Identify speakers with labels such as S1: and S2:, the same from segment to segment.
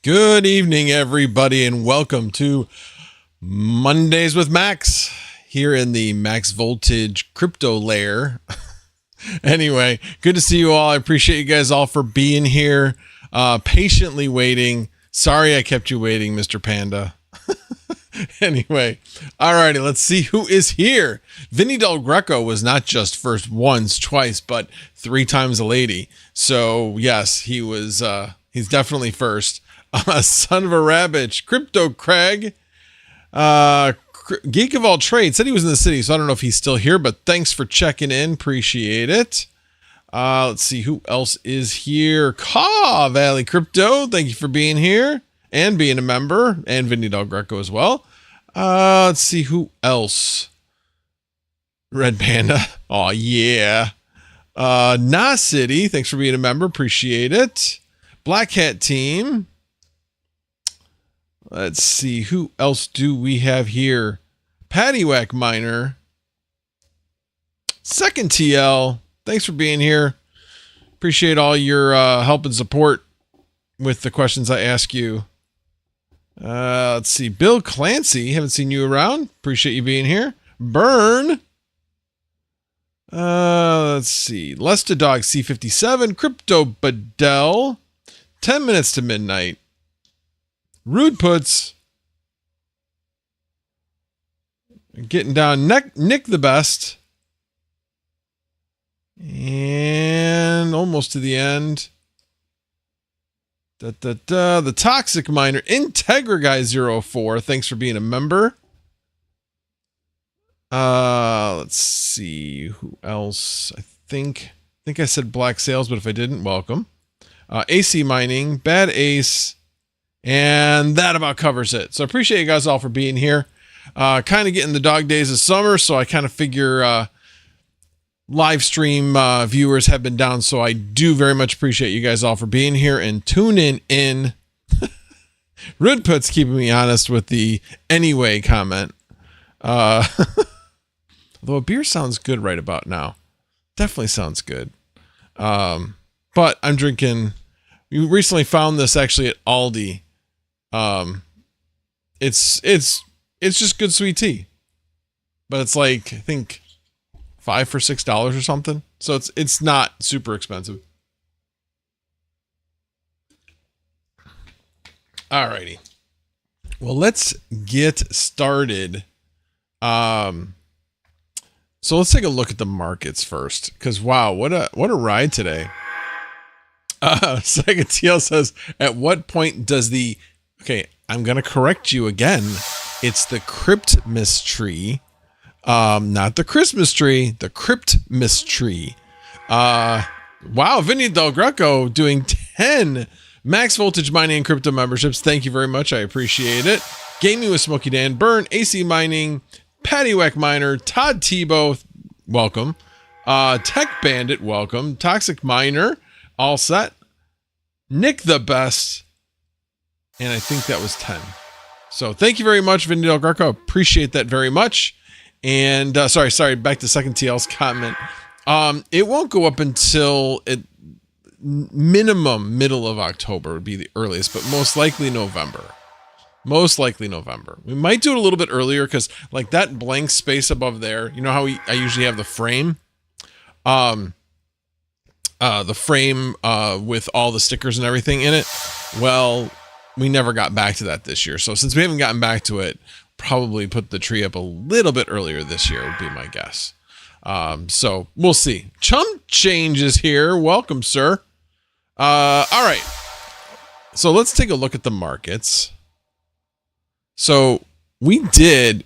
S1: Good evening, everybody, and welcome to Mondays with Max here in the Max Voltage crypto lair. Anyway, good to see you all. I appreciate you guys all for being here, patiently waiting. Sorry I kept you waiting, Mr. Panda. Anyway, alrighty, let's see who is here. Vinny Del Greco was not just first once, twice, but 3 times a lady. So yes, he was. He's definitely first. Son of a rabbit, Crypto Craig, Geek of all trades, said he was in the city, so I don't know if he's still here, but thanks for checking in. Appreciate it. Let's see who else is here. Caw Valley Crypto, thank you for being here and being a member, and Vinny Del Greco as well. Let's see who else. Red Panda. Oh yeah. Nah City, thanks for being a member. Appreciate it. Black Hat Team. Let's see, who else do we have here? Paddywhack Miner. Second TL, thanks for being here. Appreciate all your help and support with the questions I ask you. Let's see, Bill Clancy, haven't seen you around. Appreciate you being here. Burn. Let's see, Lesta Dog C57, Crypto Badell. 10 minutes to midnight. Rude Puts. Getting down. Nick the Best. And almost to the end. The Toxic Miner. Integra Guy 04. Thanks for being a member. Let's see. Who else? I think I said Black Sales, but if I didn't, welcome. AC Mining, Bad Ace, and that about covers it. So I appreciate you guys all for being here. Kind of getting the dog days of summer, so I kind of figure live stream viewers have been down, so I do very much appreciate you guys all for being here and tuning in. Rudput's keeping me honest with the anyway comment. Although a beer sounds good right about now. Definitely sounds good. But I'm drinking, we recently found this actually at Aldi. It's just good sweet tea, but it's like, I think $5 for $6 or something. So it's not super expensive. Alrighty. Well, let's get started. So let's take a look at the markets first, because wow, what a ride today. Second TL says, at what point does the, okay, I'm going to correct you again. It's the Cryptmas tree, not the Christmas tree, the Cryptmas tree. Wow, Vinny Del Greco doing 10 max voltage mining and crypto memberships. Thank you very much. I appreciate it. Gaming with Smokey Dan, Burn, AC Mining, Paddywhack Miner, Todd Tebow, welcome. Tech Bandit, welcome. Toxic Miner, all set. Nick the Best. And I think that was 10. So thank you very much, Vinny Del Greco. Appreciate that very much. And sorry, back to second TL's comment. It won't go up until minimum middle of October would be the earliest, but most likely November. Most likely November. We might do it a little bit earlier because like that blank space above there, you know how I usually have the frame? The frame with all the stickers and everything in it. Well, we never got back to that this year. So since we haven't gotten back to it, probably put the tree up a little bit earlier this year would be my guess. So we'll see. Chump Change is here. Welcome, sir. All right. So let's take a look at the markets. So we did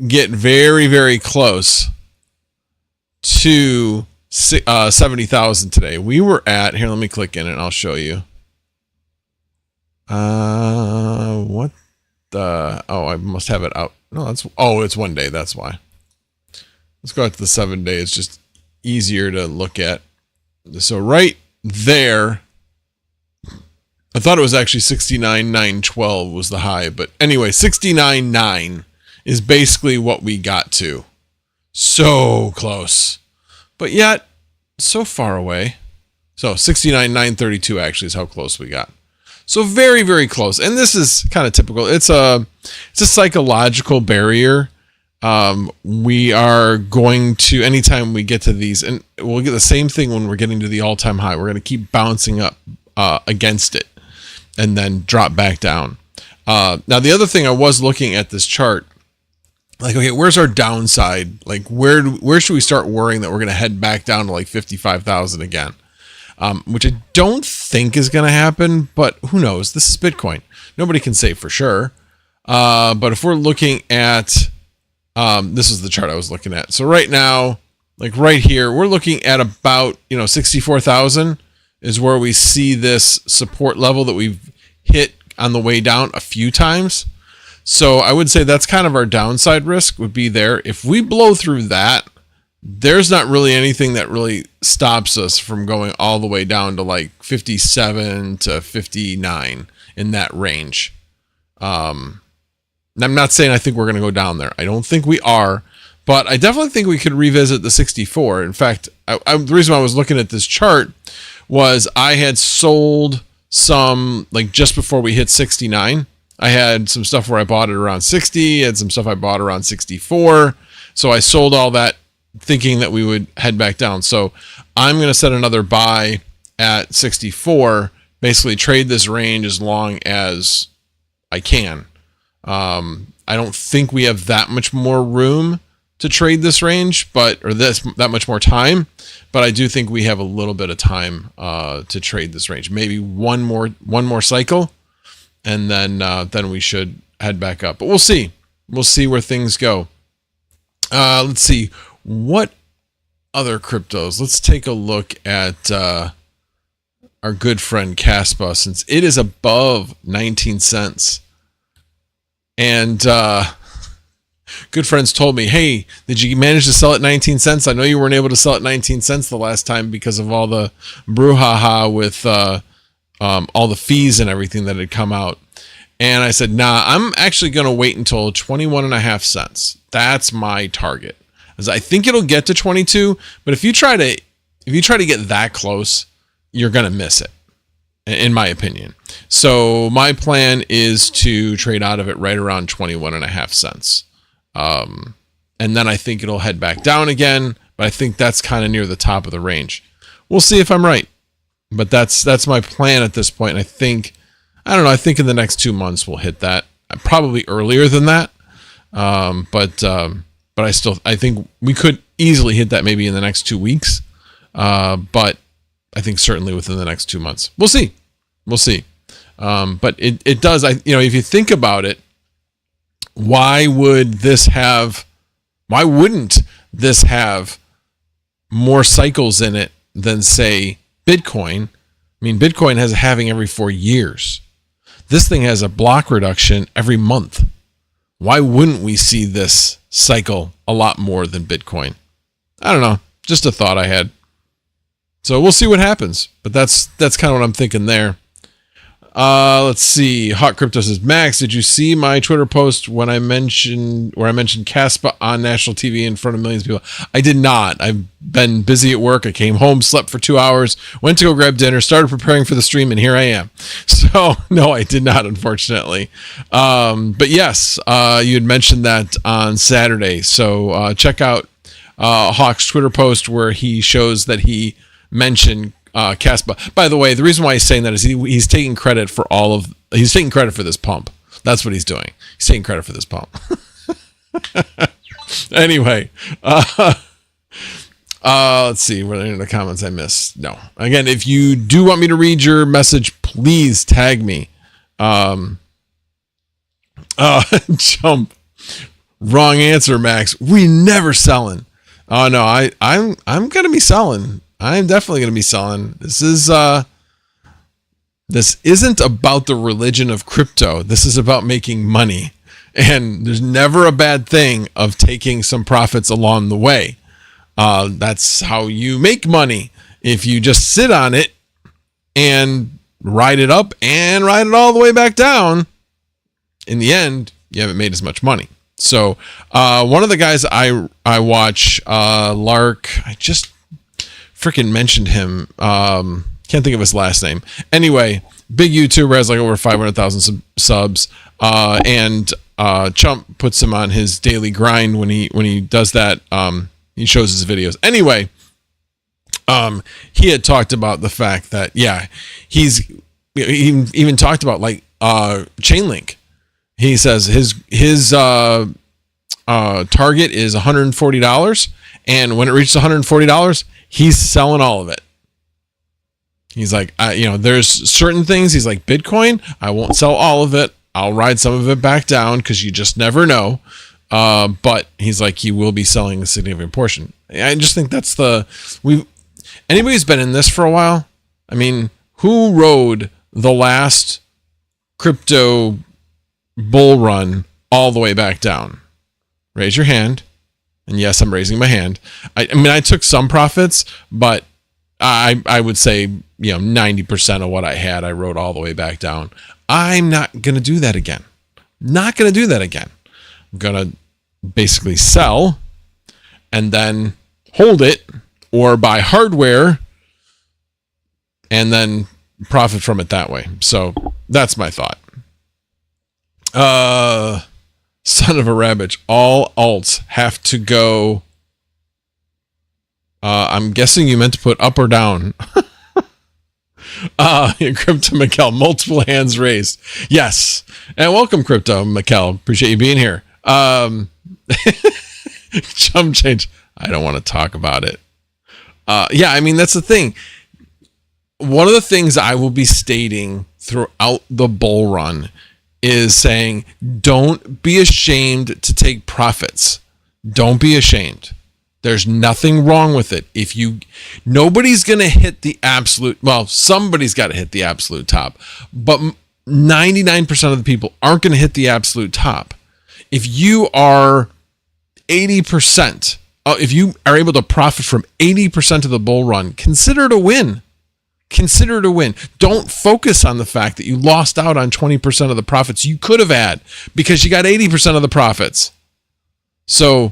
S1: get very, very close to 70,000 today. We were at, here, let me click in it and I'll show you. What the, oh, I must have it out. No, it's 1 day. That's why. Let's go out to the 7 day. It's just easier to look at. So right there, I thought it was actually 69,912 was the high, but anyway, 69.9 is basically what we got to. So close, but yet so far away. So 69,932 actually is how close we got. So very, very close. And this is kind of typical. It's a psychological barrier. We are going to, anytime we get to these, and we'll get the same thing when we're getting to the all-time high. We're going to keep bouncing up against it and then drop back down. Now, the other thing, I was looking at this chart, like, okay, where's our downside? Like, where should we start worrying that we're going to head back down to like 55,000 again? Which I don't think is going to happen, but who knows? This is Bitcoin. Nobody can say for sure. But if we're looking at, this is the chart I was looking at. So right now, like right here, we're looking at about, 64,000 is where we see this support level that we've hit on the way down a few times. So I would say that's kind of our downside risk would be there. If we blow through that, there's not really anything that really stops us from going all the way down to like 57 to 59 in that range. I'm not saying I think we're going to go down there. I don't think we are, but I definitely think we could revisit the 64. In fact, the reason why I was looking at this chart was I had sold some like just before we hit 69. I had some stuff where I bought it around 60, had some stuff I bought around 64. So I sold all that thinking that we would head back down. So I'm going to set another buy at 64, basically trade this range as long as I can. I don't think we have that much more room to trade this range, or that much more time, but I do think we have a little bit of time to trade this range. Maybe one more cycle, and then we should head back up. But we'll see. We'll see where things go. Let's see. What other cryptos? Let's take a look at our good friend Kaspa, since it is above 19 cents. And good friends told me, hey, did you manage to sell at 19 cents? I know you weren't able to sell at 19 cents the last time because of all the brouhaha with all the fees and everything that had come out. And I said, nah, I'm actually going to wait until 21.5 cents. That's my target. As I think it'll get to 22, but if you try to get that close, you're going to miss it, in my opinion. So my plan is to trade out of it right around 21.5 cents. And then I think it'll head back down again, but I think that's kind of near the top of the range. We'll see if I'm right, but that's my plan at this point. And I think in the next 2 months we'll hit that, probably earlier than that. But I think we could easily hit that maybe in the next 2 weeks. But I think certainly within the next 2 months. We'll see. But it does, if you think about it, why wouldn't this have more cycles in it than, say, Bitcoin? I mean, Bitcoin has a halving every 4 years. This thing has a block reduction every month. Why wouldn't we see this cycle a lot more than Bitcoin? I don't know. Just a thought I had. So we'll see what happens. But that's kind of what I'm thinking there. Let's see. Hot Crypto says, Max, did you see my Twitter post where I mentioned Kaspa on national TV in front of millions of people? I did not. I've been busy at work. I came home, slept for 2 hours, went to go grab dinner, started preparing for the stream, and here I am. So no, I did not, unfortunately. But yes, you had mentioned that on Saturday. So check out Hawk's Twitter post where he shows that he mentioned Kaspa. By the way, the reason why he's saying that is he's taking credit for he's taking credit for this pump. That's what he's doing. He's taking credit for this pump. Anyway, let's see. Were there any of the comments I missed? No. Again, if you do want me to read your message, please tag me. Jump. Wrong answer, Max. We never selling. Oh no, I'm gonna be selling. I'm definitely going to be selling. This isn't about the religion of crypto. This is about making money. And there's never a bad thing of taking some profits along the way. That's how you make money. If you just sit on it and ride it up and ride it all the way back down, in the end, you haven't made as much money. So one of the guys I watch, Lark, I just freaking mentioned him. Can't think of his last name. Anyway, big YouTuber, has like over 500,000 subs, and Chump puts him on his daily grind when he does that. He shows his videos. Anyway, he had talked about the fact that he even talked about like Chainlink. He says his target is $140, and when it reaches $140, he's selling all of it. He's like, there's certain things. He's like, Bitcoin, I won't sell all of it. I'll ride some of it back down because you just never know. But he's like, he will be selling a significant portion. I just think that's anybody who's been in this for a while. I mean, who rode the last crypto bull run all the way back down? Raise your hand. And yes, I'm raising my hand. I mean, I took some profits, but I would say, 90% of what I had, I rode all the way back down. I'm not going to do that again. Not going to do that again. I'm going to basically sell and then hold it or buy hardware and then profit from it that way. So that's my thought. Son of a rabbit. All alts have to go. I'm guessing you meant to put up or down. Crypto Mikkel, multiple hands raised. Yes. And welcome, Crypto Mikkel. Appreciate you being here. Chum change. I don't want to talk about it. I mean, that's the thing. One of the things I will be stating throughout the bull run is saying, don't be ashamed to take profits. Don't be ashamed. There's nothing wrong with it. Nobody's going to hit the absolute, somebody's got to hit the absolute top, but 99% of the people aren't going to hit the absolute top. If you are 80%, if you are able to profit from 80% of the bull run, consider it a win. Consider it a win. Don't focus on the fact that you lost out on 20% of the profits you could have had because you got 80% of the profits. So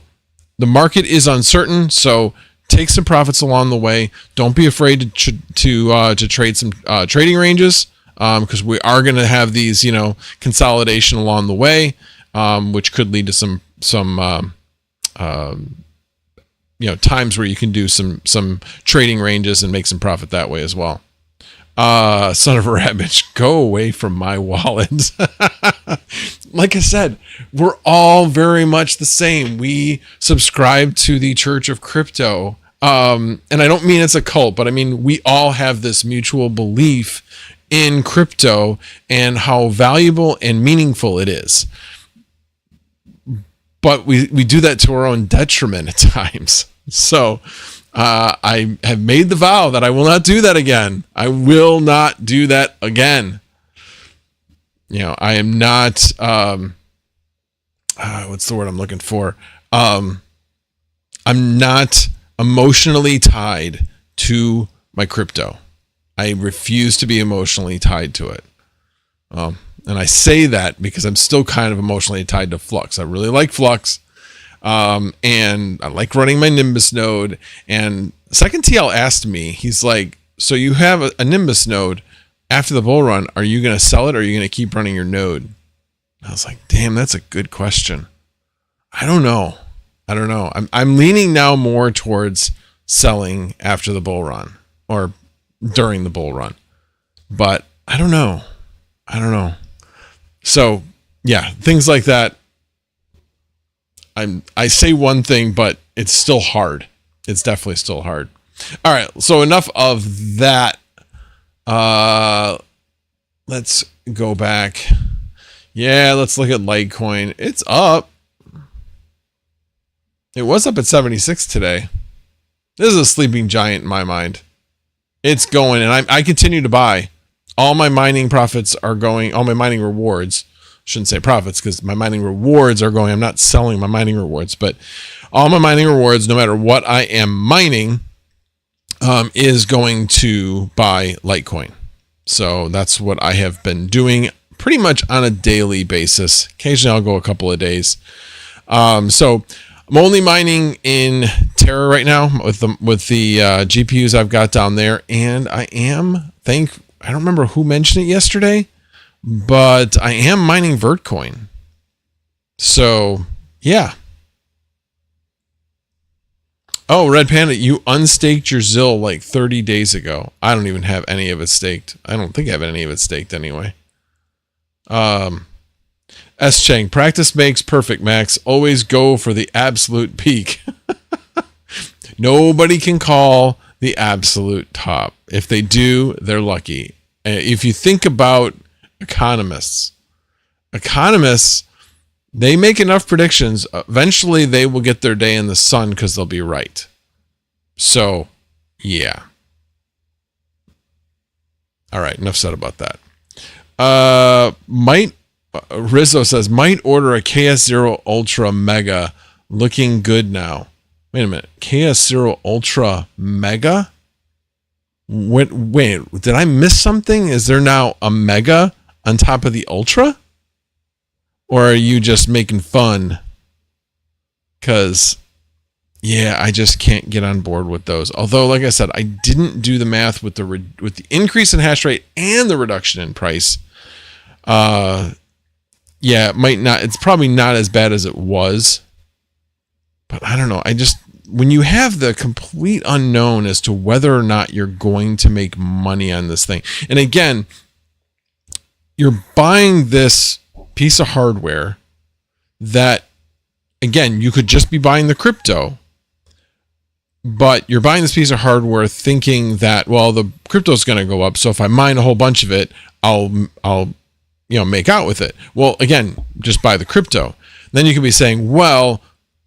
S1: the market is uncertain, so take some profits along the way. Don't be afraid to trade some trading ranges, because we are going to have these, consolidation along the way, which could lead to some times where you can do some trading ranges and make some profit that way as well. Son of a rabbit, go away from my wallet. Like I said, we're all very much the same. We subscribe to the Church of Crypto. And I don't mean it's a cult, but I mean, we all have this mutual belief in crypto and how valuable and meaningful it is. But we do that to our own detriment at times. So I have made the vow that I will not do that again. I will not do that again. I am not, what's the word I'm looking for? I'm not emotionally tied to my crypto. I refuse to be emotionally tied to it. And I say that because I'm still kind of emotionally tied to Flux. I really like Flux. And I like running my Nimbus node. And Second TL asked me, he's like, so you have a Nimbus node. After the bull run, are you going to sell it or are you going to keep running your node? I was like, damn, that's a good question. I don't know. I'm leaning now more towards selling after the bull run or during the bull run. But I don't know. So, yeah, things like that. I say one thing, but it's still hard. It's definitely still hard. All right, so enough of that. Let's go back. Yeah, let's look at Litecoin. It's up. It was up at 76 today. This is a sleeping giant in my mind. It's going, and I continue to buy. All my mining profits are going, all my mining rewards, shouldn't say profits because my mining rewards are going. I'm not selling my mining rewards, but all my mining rewards, no matter what I am mining, is going to buy Litecoin. So that's what I have been doing pretty much on a daily basis. Occasionally I'll go a couple of days. So I'm only mining in Terra right now with the GPUs I've got down there, and I I don't remember who mentioned it yesterday, but I am mining Vertcoin. So, yeah. Oh, Red Panda, you unstaked your ZIL like 30 days ago. I don't even have any of it staked. I don't think I have any of it staked anyway. S. Chang, practice makes perfect, Max. Always go for the absolute peak. Nobody can call the absolute top. If they do, they're lucky. If you think about economists, they make enough predictions. Eventually, they will get their day in the sun because they'll be right. So, yeah. All right, enough said about that. Rizzo says, might order a KS0 Ultra Mega. Looking good now. Wait a minute. KS0 Ultra Mega? Wait, did I miss something? Is there now a Mega on top of the Ultra? Or are you just making fun? Because, yeah, I just can't get on board with those. Although, like I said, I didn't do the math with the increase in hash rate and the reduction in price. Yeah, it might not. It's probably not as bad as it was. But I don't know. When you have the complete unknown as to whether or not you're going to make money on this thing, and again, you're buying this piece of hardware that, again, you could just be buying the crypto, but you're buying this piece of hardware thinking that, well, the crypto is going to go up, so if I mine a whole bunch of it, I'll make out with it. Well, again, just buy the crypto. Then you could be saying, well,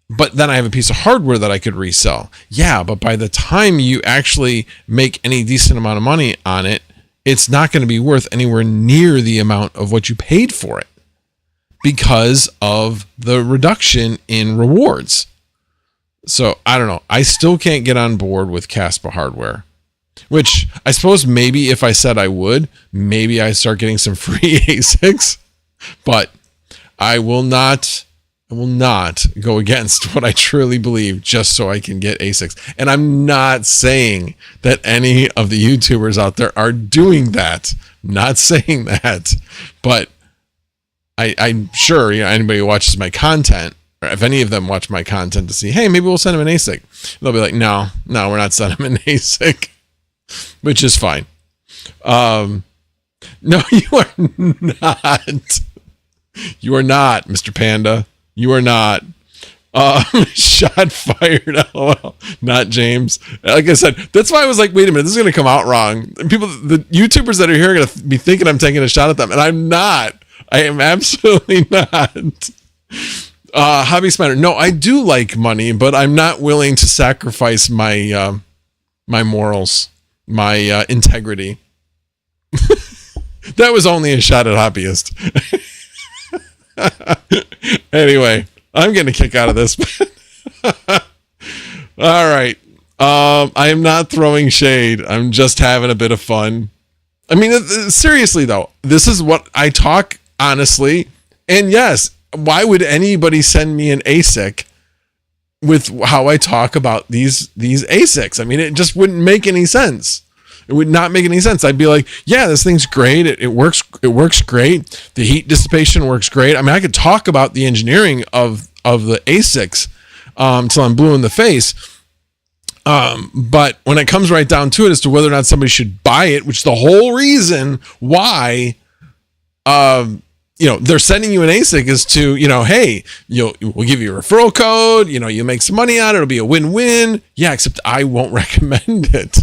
S1: but then I have a piece of hardware that I could resell. Yeah, but by the time you actually make any decent amount of money on it, it's not going to be worth anywhere near the amount of what you paid for it, because of the reduction in rewards. So I don't know. I still can't get on board with Caspa hardware, which I suppose maybe if I said I would, maybe I start getting some free ASICs, but I will not go against what I truly believe just so I can get ASICs. And I'm not saying that any of the YouTubers out there are doing that. I'm not saying that, but I'm sure, anybody who watches my content, or if any of them watch my content to see, hey, maybe we'll send them an ASIC, they'll be like, no, we're not sending them an ASIC, which is fine. No, you are not. You are not, Mr. Panda. You are not. Shot fired. LOL. Not James. Like I said, that's why I was like, wait a minute, this is going to come out wrong. And people, the YouTubers that are here are going to be thinking I'm taking a shot at them, and I'm not. I am absolutely not. Hobby Spider. No, I do like money, but I'm not willing to sacrifice my my morals, my integrity. That was only a shot at hobbyist. Anyway, I'm getting a kick out of this. All right. I am not throwing shade. I'm just having a bit of fun. I mean, seriously though, this is what I talk honestly. And yes, why would anybody send me an ASIC with how I talk about these ASICs? I mean, it just wouldn't make any sense. It would not make any sense. I'd be like, yeah, this thing's great. It works great. The heat dissipation works great. I mean, I could talk about the engineering of the ASICs till I'm blue in the face. But when it comes right down to it as to whether or not somebody should buy it, which is the whole reason why they're sending you an ASIC is to, hey, we'll give you a referral code, you make some money on it. It'll be a win-win. Yeah, except I won't recommend it.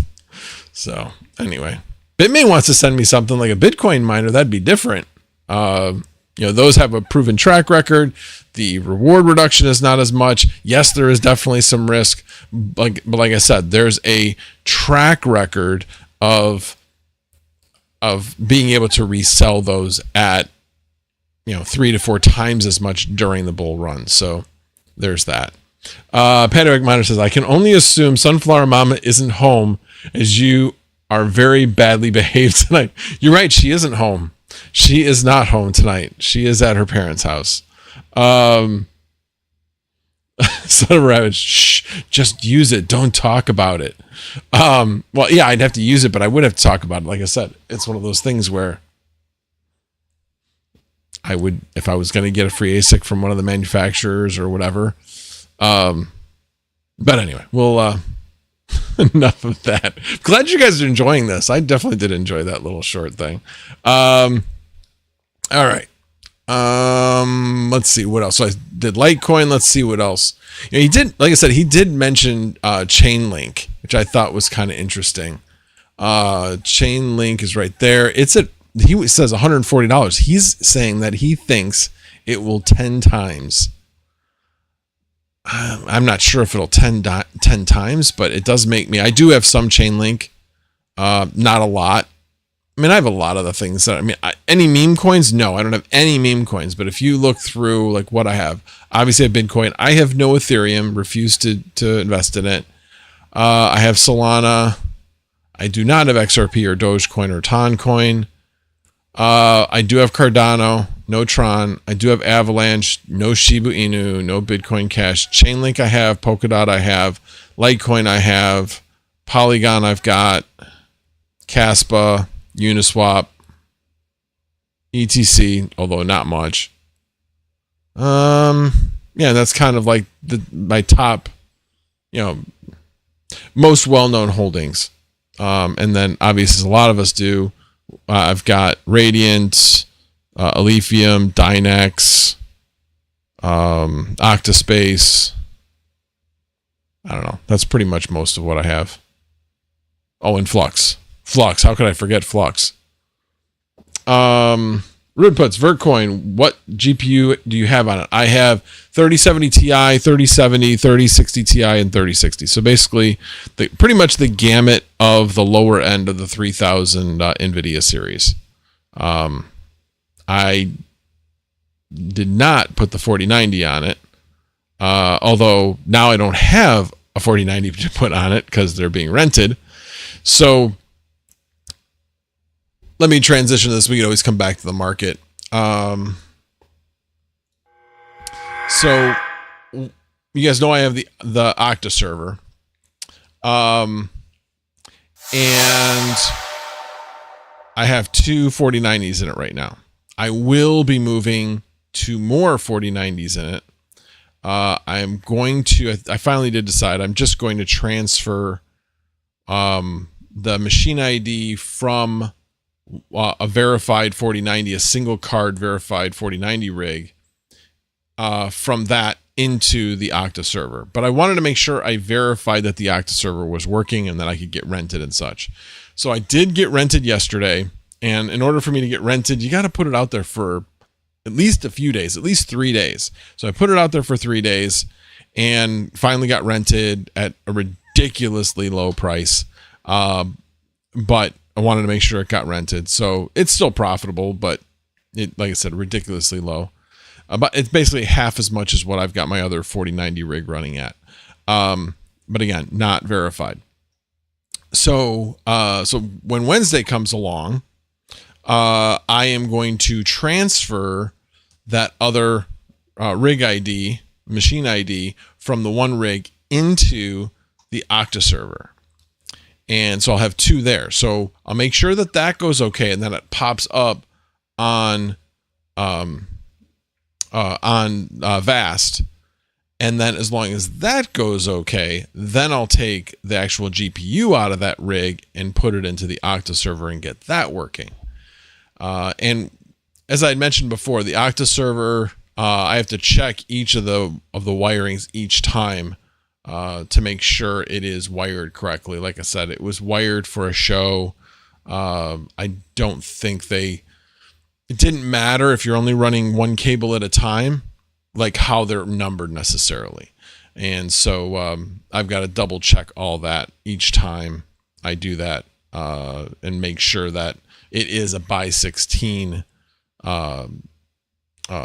S1: So anyway, Bitmain wants to send me something like a Bitcoin miner. That'd be different. Those have a proven track record. The reward reduction is not as much. Yes, there is definitely some risk. But like I said, there's a track record of being able to resell those at 3 to 4 times as much during the bull run. So there's that. Pandemic Miner says, I can only assume Sunflower Mama isn't home as you are very badly behaved tonight. You're right. She isn't home. She is not home tonight. She is at her parents' house. Son of a rabbit, shh, just use it. Don't talk about it. Well, yeah, I'd have to use it, but I would have to talk about it. Like I said, it's one of those things where I would, if I was going to get a free ASIC from one of the manufacturers or whatever. But anyway, we'll, enough of that. Glad you guys are enjoying this. I definitely did enjoy that little short thing. All right. Let's see what else. So I did Litecoin. Let's see what else. You know, he did, like I said, he did mention Chainlink, which I thought was kind of interesting. Chainlink is right there. It's at, he says $140. He's saying that he thinks it will 10 times. I'm not sure if it'll 10 times, but it does make me, I do have some Chainlink, not a lot. I mean, I have a lot of the things that, I mean, any meme coins? No, I don't have any meme coins, but if you look through like what I have, obviously I have Bitcoin. I have no Ethereum, refuse to invest in it. I have Solana. I do not have XRP or Dogecoin or Toncoin. I do have Cardano, no Tron. I do have Avalanche, no Shiba Inu, no Bitcoin Cash. Chainlink I have, Polkadot I have, Litecoin I have, Polygon I've got, Caspa, Uniswap, ETC, although not much. Yeah, that's kind of like my top, you know, most well-known holdings. And then obviously a lot of us do. I've got Radiant, Alephium, Dynex, Octaspace. I don't know. That's pretty much most of what I have. Oh, and Flux. Flux. How could I forget Flux? Rootputs, Vertcoin. What GPU do you have on it? I have 3070 Ti, 3070, 3060 Ti, and 3060. So basically, pretty much the gamut of the lower end of the 3000 NVIDIA series. I did not put the 4090 on it, although now I don't have a 4090 to put on it because they're being rented. So let me transition this. We can always come back to the market. So you guys know I have the Octa server. And I have two 4090s in it right now. I will be moving to more 4090s in it. I'm going to, I finally did decide, I'm just going to transfer the machine ID from a verified 4090, a single card verified 4090 rig, from that into the Octa server. But I wanted to make sure I verified that the Octa server was working and that I could get rented and such. So I did get rented yesterday. And in order for me to get rented, you got to put it out there for at least a few days, at least 3 days. So I put it out there for 3 days and finally got rented at a ridiculously low price. But I wanted to make sure it got rented. So it's still profitable, but it, like I said, ridiculously low. But it's basically half as much as what I've got my other 4090 rig running at. But again, not verified. So when Wednesday comes along, I am going to transfer that other rig ID, machine ID, from the one rig into the Octa server. And so I'll have two there. So I'll make sure that that goes okay, and then it pops up on Vast. And then as long as that goes okay, then I'll take the actual GPU out of that rig and put it into the Octa server and get that working. And as I had mentioned before, the Octa server, I have to check each of the wirings each time to make sure it is wired correctly. Like I said, it was wired for a show. I don't think it didn't matter if you're only running one cable at a time, like how they're numbered necessarily. And so I've got to double check all that each time I do that and make sure that it is a by 16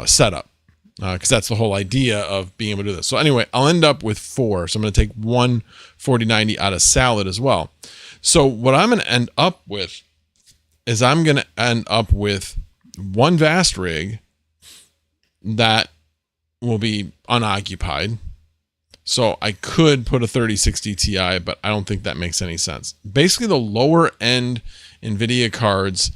S1: setup. Because that's the whole idea of being able to do this. So anyway, I'll end up with 4. So I'm going to take one 4090 out of Salad as well. So what I'm going to end up with is I'm going to end up with one Vast rig that will be unoccupied. So I could put a 3060 Ti, but I don't think that makes any sense. Basically, the lower end NVIDIA cards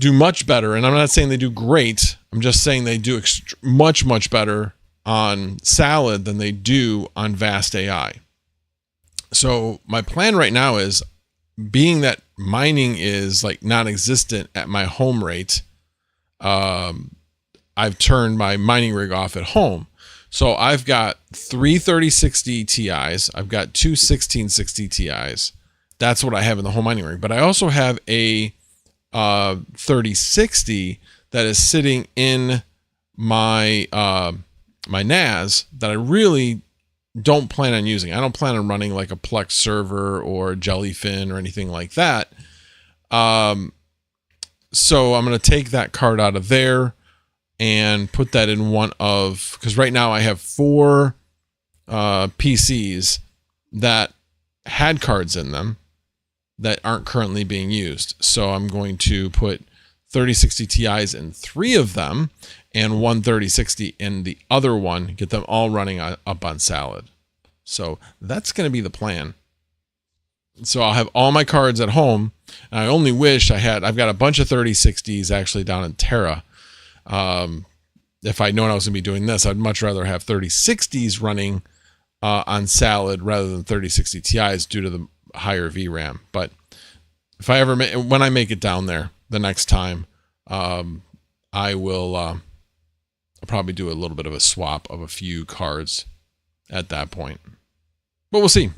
S1: do much better. And I'm not saying they do great. I'm just saying they do much, much better on Salad than they do on Vast AI. So my plan right now is, being that mining is like non-existent at my home rate, I've turned my mining rig off at home. So I've got 3 3060 Ti's. I've got 2 1660 Ti's. That's what I have in the home mining rig. But I also have a 3060 that is sitting in my my NAS that I really don't plan on using. I don't plan on running like a Plex server or Jellyfin or anything like that. So I'm going to take that card out of there and put that in one of, because right now I have 4 PCs that had cards in them that aren't currently being used. So I'm going to put 3060 Ti's in 3 of them and one 3060 in the other one, get them all running up on Salad. So that's going to be the plan. So I'll have all my cards at home. And I only wish I've got a bunch of 3060s actually down in Terra. If I'd known I was going to be doing this, I'd much rather have 3060s running on Salad rather than 3060 Ti's due to the higher VRAM. But if I ever when I make it down there the next time, I will I'll probably do a little bit of a swap of a few cards at that point. But we'll see.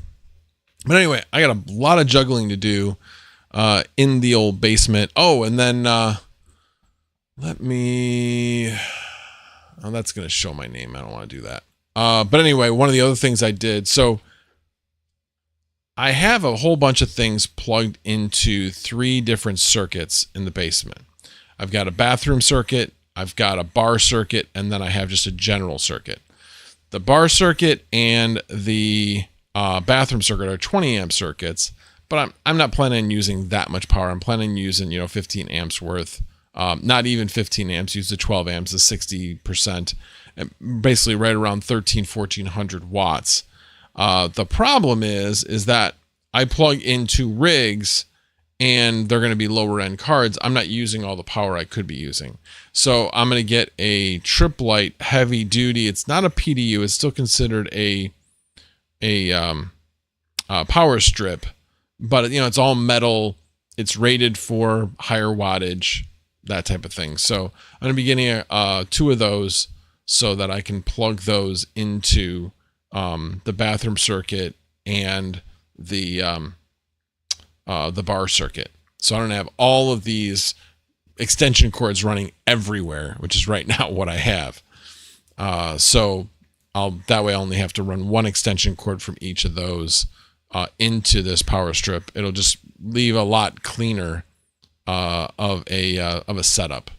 S1: But anyway, I got a lot of juggling to do in the old basement. Oh, and then let me... Oh, that's going to show my name. I don't want to do that. But anyway, one of the other things I did... So I have a whole bunch of things plugged into 3 different circuits in the basement. I've got a bathroom circuit, I've got a bar circuit, and then I have just a general circuit. The bar circuit and the bathroom circuit are 20 amp circuits, but I'm not planning on using that much power. I'm planning on using 15 amps worth. Not even 15 amps, use the 12 amps, the 60%, basically right around 1400 watts. The problem is that I plug into rigs and they're going to be lower end cards. I'm not using all the power I could be using. So I'm going to get a Triplite heavy duty. It's not a PDU. It's still considered a power strip, but it's all metal. It's rated for higher wattage, that type of thing. So I'm going to be getting 2 of those so that I can plug those into the bathroom circuit and the bar circuit. So I don't have all of these extension cords running everywhere, which is right now what I have. So that way I only have to run 1 extension cord from each of those into this power strip. It'll just leave a lot cleaner of a setup.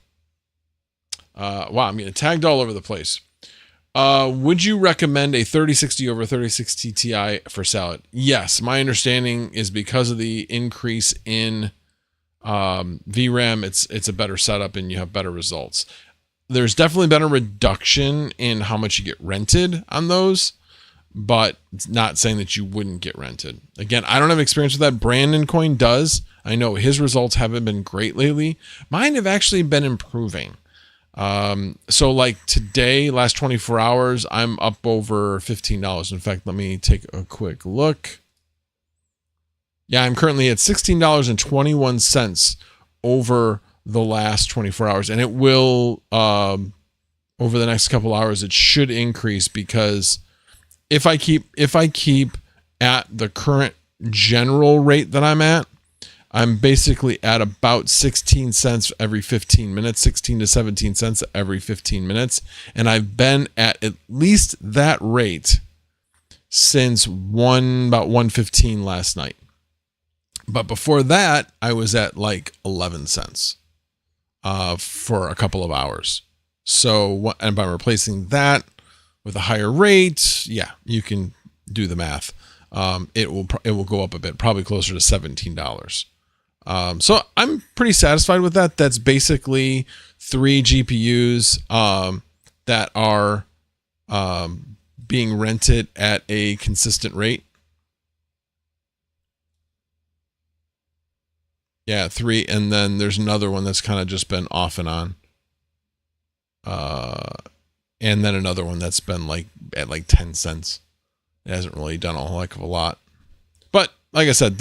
S1: Wow, I'm getting tagged all over the place. Would you recommend a 3060 over 3060 Ti for Salad? Yes, my understanding is because of the increase in VRAM, it's a better setup and you have better results. There's definitely been a reduction in how much you get rented on those, but it's not saying that you wouldn't get rented. Again, I don't have experience with that. Brandon Coin does. I know his results haven't been great lately. Mine have actually been improving. So like today, last 24 hours, I'm up over $15. In fact, let me take a quick look. Yeah, I'm currently at $16.21 over the last 24 hours. And it will, over the next couple hours, it should increase, because if I keep at the current general rate that I'm at, I'm basically at about 16 cents every 15 minutes, 16 to 17 cents every 15 minutes. And I've been at least that rate since about 1:15 last night. But before that, I was at like 11 cents for a couple of hours. So, and by replacing that with a higher rate, yeah, you can do the math. It will go up a bit, probably closer to $17. So I'm pretty satisfied with that. That's basically 3 GPUs that are being rented at a consistent rate. Yeah, 3, and then there's another one that's kind of just been off and on. And then another one that's been like at like 10 cents. It hasn't really done a whole heck of a lot. But like I said,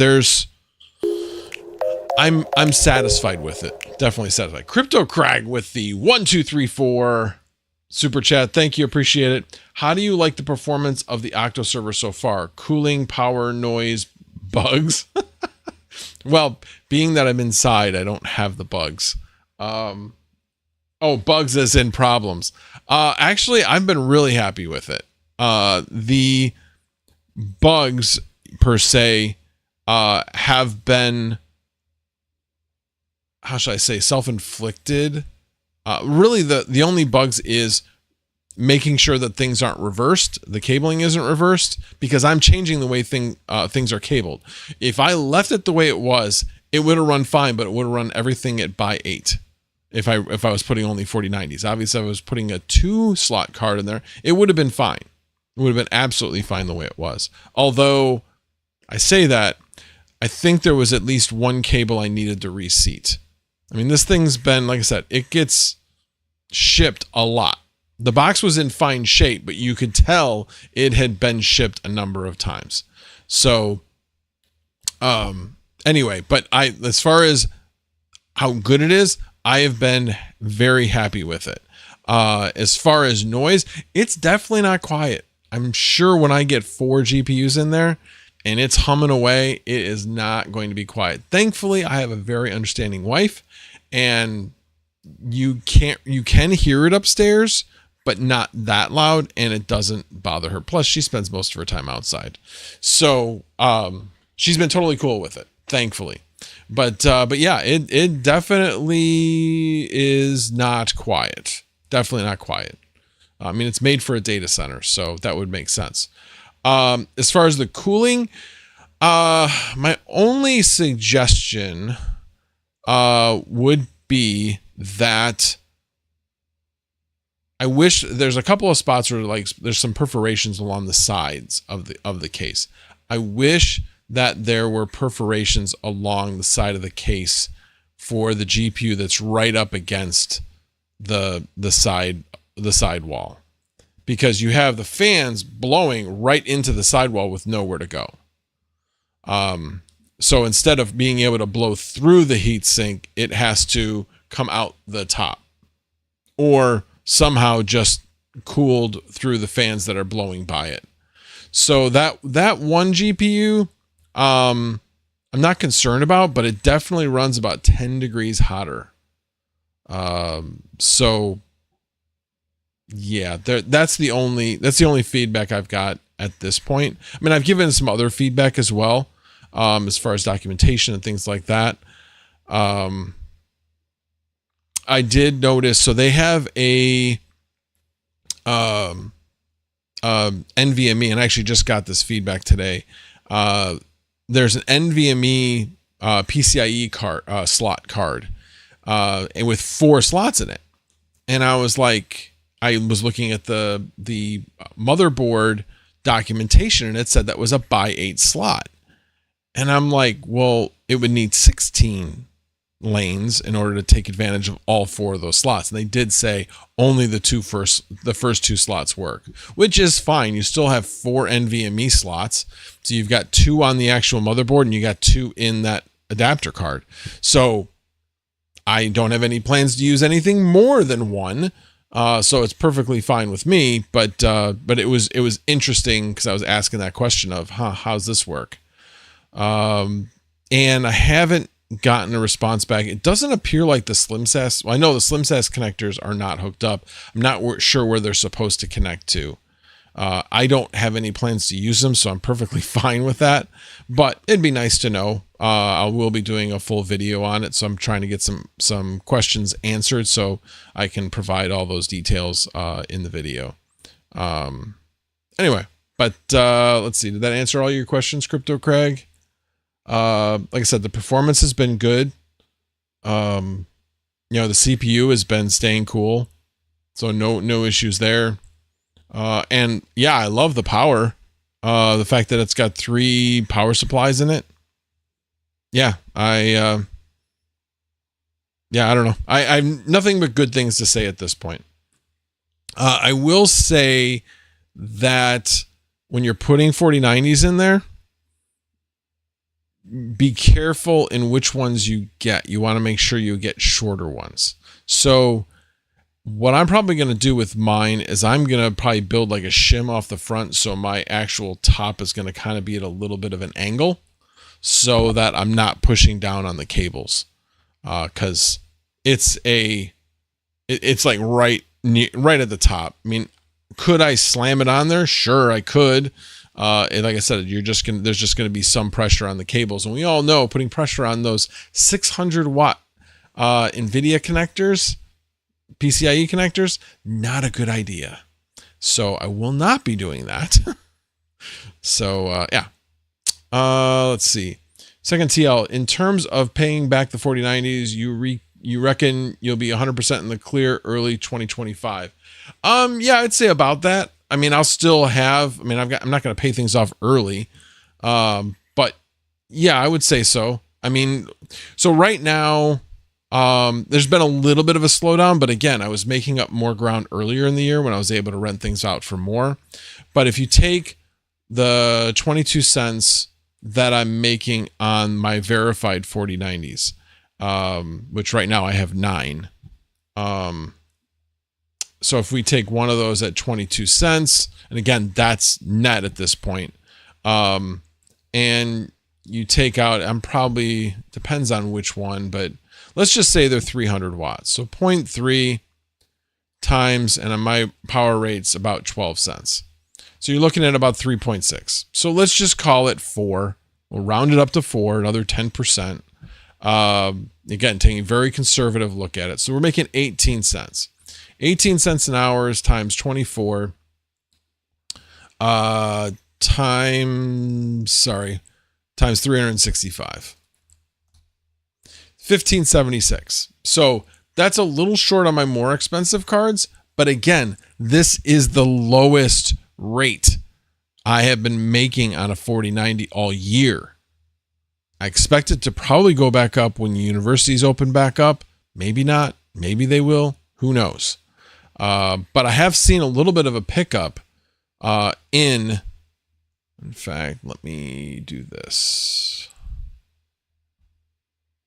S1: I'm satisfied with it. Definitely satisfied. Crypto Crag with the 1234 super chat. Thank you, appreciate it. How do you like the performance of the Octa server so far? Cooling, power, noise, bugs? Well, being that I'm inside, I don't have the bugs. Oh, bugs as in problems. Actually, I've been really happy with it. The bugs per se have been, how should I say, self-inflicted. Really, the only bugs is making sure that things aren't reversed, the cabling isn't reversed, because I'm changing the way things are cabled. If I left it the way it was, it would have run fine, but it would have run everything at by 8. If I was putting only 4090s. Obviously, if I was putting a 2-slot card in there, it would have been fine. It would have been absolutely fine the way it was. Although I say that, I think there was at least one cable I needed to reseat. I mean, this thing's been, like I said, it gets shipped a lot. The box was in fine shape, but you could tell it had been shipped a number of times. So, anyway, but as far as how good it is, I have been very happy with it. As far as noise, it's definitely not quiet. I'm sure when I get 4 GPUs in there and it's humming away, it is not going to be quiet. Thankfully, I have a very understanding wife, and you can hear it upstairs, but not that loud, and it doesn't bother her. Plus, she spends most of her time outside. So, she's been totally cool with it, thankfully. But yeah, it definitely is not quiet. Definitely not quiet. I mean, it's made for a data center, so that would make sense. As far as the cooling, my only suggestion would be that I wish there's a couple of spots where like there's some perforations along the sides of the case. I wish that there were perforations along the side of the case for the GPU that's right up against the side wall, because you have the fans blowing right into the sidewall with nowhere to go. So instead of being able to blow through the heatsink, it has to come out the top, or somehow just cooled through the fans that are blowing by it. So that one GPU, I'm not concerned about, but it definitely runs about 10 degrees hotter. So yeah, that's the only feedback I've got at this point. I mean, I've given some other feedback as well, as far as documentation and things like that. I did notice, so they have a NVMe, and I actually just got this feedback today. There's an NVMe PCIe card, slot card, and with 4 slots in it. And I was like, I was looking at the motherboard documentation, and it said that was a by 8 slot. And I'm like, well, it would need 16 lanes in order to take advantage of all 4 of those slots. And they did say only the first 2 slots work, which is fine. You still have 4 NVMe slots. So you've got 2 on the actual motherboard, and you got 2 in that adapter card. So I don't have any plans to use anything more than 1. So it's perfectly fine with me, but it was interesting because I was asking that question of, how's this work? And I haven't gotten a response back. It doesn't appear like the SlimSAS. Well, I know the SlimSAS connectors are not hooked up. I'm not sure where they're supposed to connect to. I don't have any plans to use them, so I'm perfectly fine with that. But it'd be nice to know. I will be doing a full video on it, so I'm trying to get some questions answered so I can provide all those details in the video. Anyway, but let's see. Did that answer all your questions, Crypto Craig? Like I said, the performance has been good. The CPU has been staying cool, so no issues there. And yeah, I love the power. The fact that it's got 3 power supplies in it. Yeah, I don't know. I have nothing but good things to say at this point. I will say that when you're putting 4090s in there, be careful in which ones you get. You want to make sure you get shorter ones. So what I'm probably going to do with mine is I'm going to probably build like a shim off the front. So my actual top is going to kind of be at a little bit of an angle so that I'm not pushing down on the cables. Cause it's like right at the top. I mean, could I slam it on there? Sure, I could. And like I said, there's just going to be some pressure on the cables. And we all know putting pressure on those 600 watt NVIDIA connectors, PCIe connectors, not a good idea. So I will not be doing that. So yeah. Let's see. Second TL, in terms of paying back the 4090s, you reckon you'll be 100% in the clear early 2025? Yeah, I'd say about that. I mean, I'll still have, I'm not going to pay things off early. But yeah, I would say so. I mean, so right now, there's been a little bit of a slowdown, but again, I was making up more ground earlier in the year when I was able to rent things out for more. But if you take the 22 cents that I'm making on my verified 4090s, which right now I have 9. So if we take one of those at 22 cents, and again, that's net at this point, and you take out, depends on which one, but let's just say they're 300 watts. So 0.3 times, and my power rate's about 12 cents. So you're looking at about 3.6. So let's just call it 4. We'll round it up to 4, another 10%. Again, taking a very conservative look at it. So we're making 18 cents. 18 cents an hour times 24 times 365. 1576. So that's a little short on my more expensive cards. But again, this is the lowest rate I have been making on a 4090 all year. I expect it to probably go back up when universities open back up. Maybe not. Maybe they will. Who knows? But I have seen a little bit of a pickup in fact, let me do this.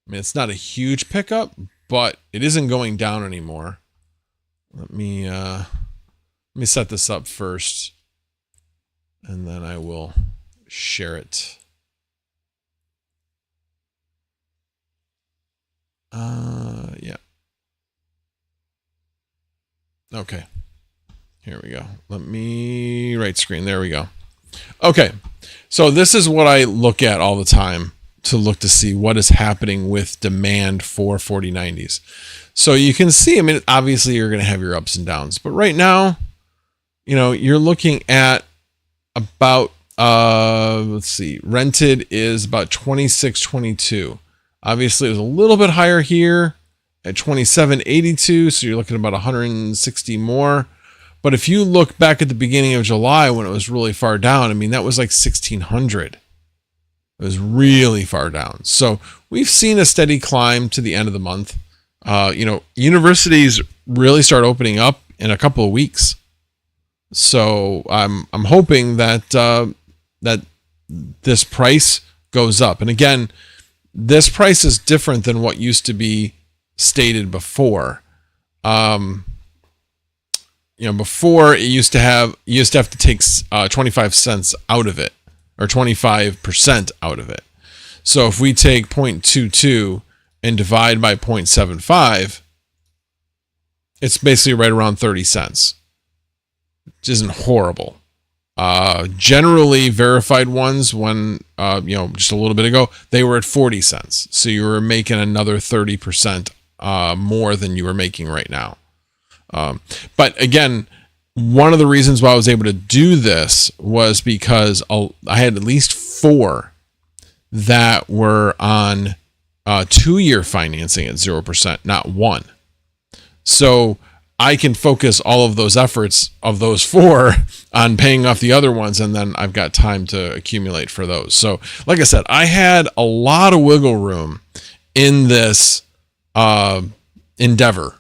S1: I mean, it's not a huge pickup, but it isn't going down anymore. Let me set this up first, and then I will share it. Yeah. Okay. Here we go. Right screen. There we go. Okay. So this is what I look at all the time to look to see what is happening with demand for 4090s. So you can see, I mean, obviously you're going to have your ups and downs, but right now, you're looking at about, let's see, rented is about 26.22. Obviously it was a little bit higher here at 27.82. So you're looking at about 160 more. But if you look back at the beginning of July when it was really far down, I mean, that was like 1,600. It was really far down. So we've seen a steady climb to the end of the month. Universities really start opening up in a couple of weeks. So I'm hoping that that this price goes up. And again, this price is different than what used to be stated before. Before you used to have to take 25 cents out of it, or 25% out of it. So if we take 0.22 and divide by 0.75, it's basically right around 30 cents, which isn't horrible. Generally verified ones, when, just a little bit ago, they were at 40 cents. So you were making another 30% more than you were making right now. But again, one of the reasons why I was able to do this was because I had at least 4 that were on 2-year financing at 0%, not 1. So I can focus all of those efforts of those 4 on paying off the other ones, and then I've got time to accumulate for those. So like I said, I had a lot of wiggle room in this endeavor.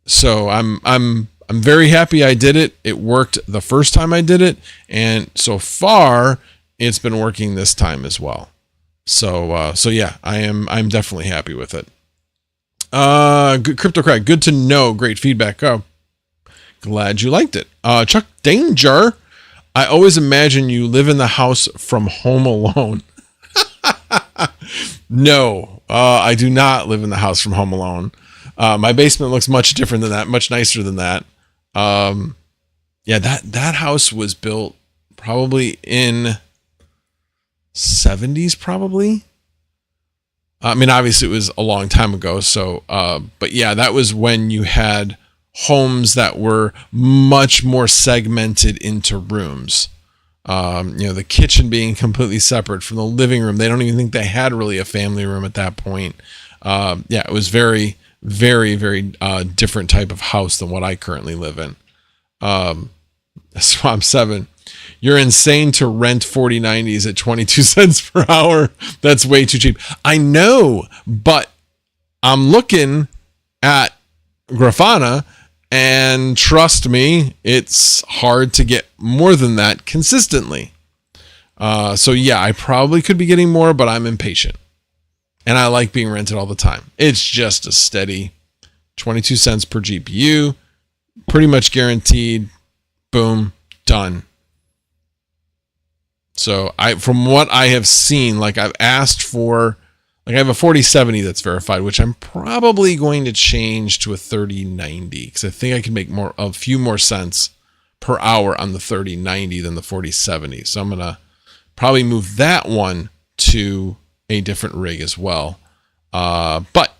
S1: So I'm very happy I did it. It worked the first time I did it, and so far it's been working this time as well. So yeah, I'm definitely happy with it. Good CryptoCrack, good to know. Great feedback. Oh, glad you liked it. Chuck Danger, I always imagine you live in the house from Home Alone. No, I do not live in the house from Home Alone. My basement looks much different than that, much nicer than that. Yeah, that house was built probably in 70s, probably. I mean, obviously it was a long time ago. So, but yeah, that was when you had homes that were much more segmented into rooms. The kitchen being completely separate from the living room. They don't even think they had really a family room at that point. Yeah, it was very, very, very different type of house than what I currently live in. Swamp 7. You're insane to rent 4090s at 22 cents per hour. That's way too cheap. I know, but I'm looking at Grafana, and trust me, it's hard to get more than that consistently. So yeah, I probably could be getting more, but I'm impatient. And I like being rented all the time. It's just a steady 22 cents per GPU, pretty much guaranteed. Boom, done. So from what I have seen, like I've asked for, like I have a 4070 that's verified, which I'm probably going to change to a 3090 because I think I can make a few more cents per hour on the 3090 than the 4070. So I'm going to probably move that one to a different rig as well. But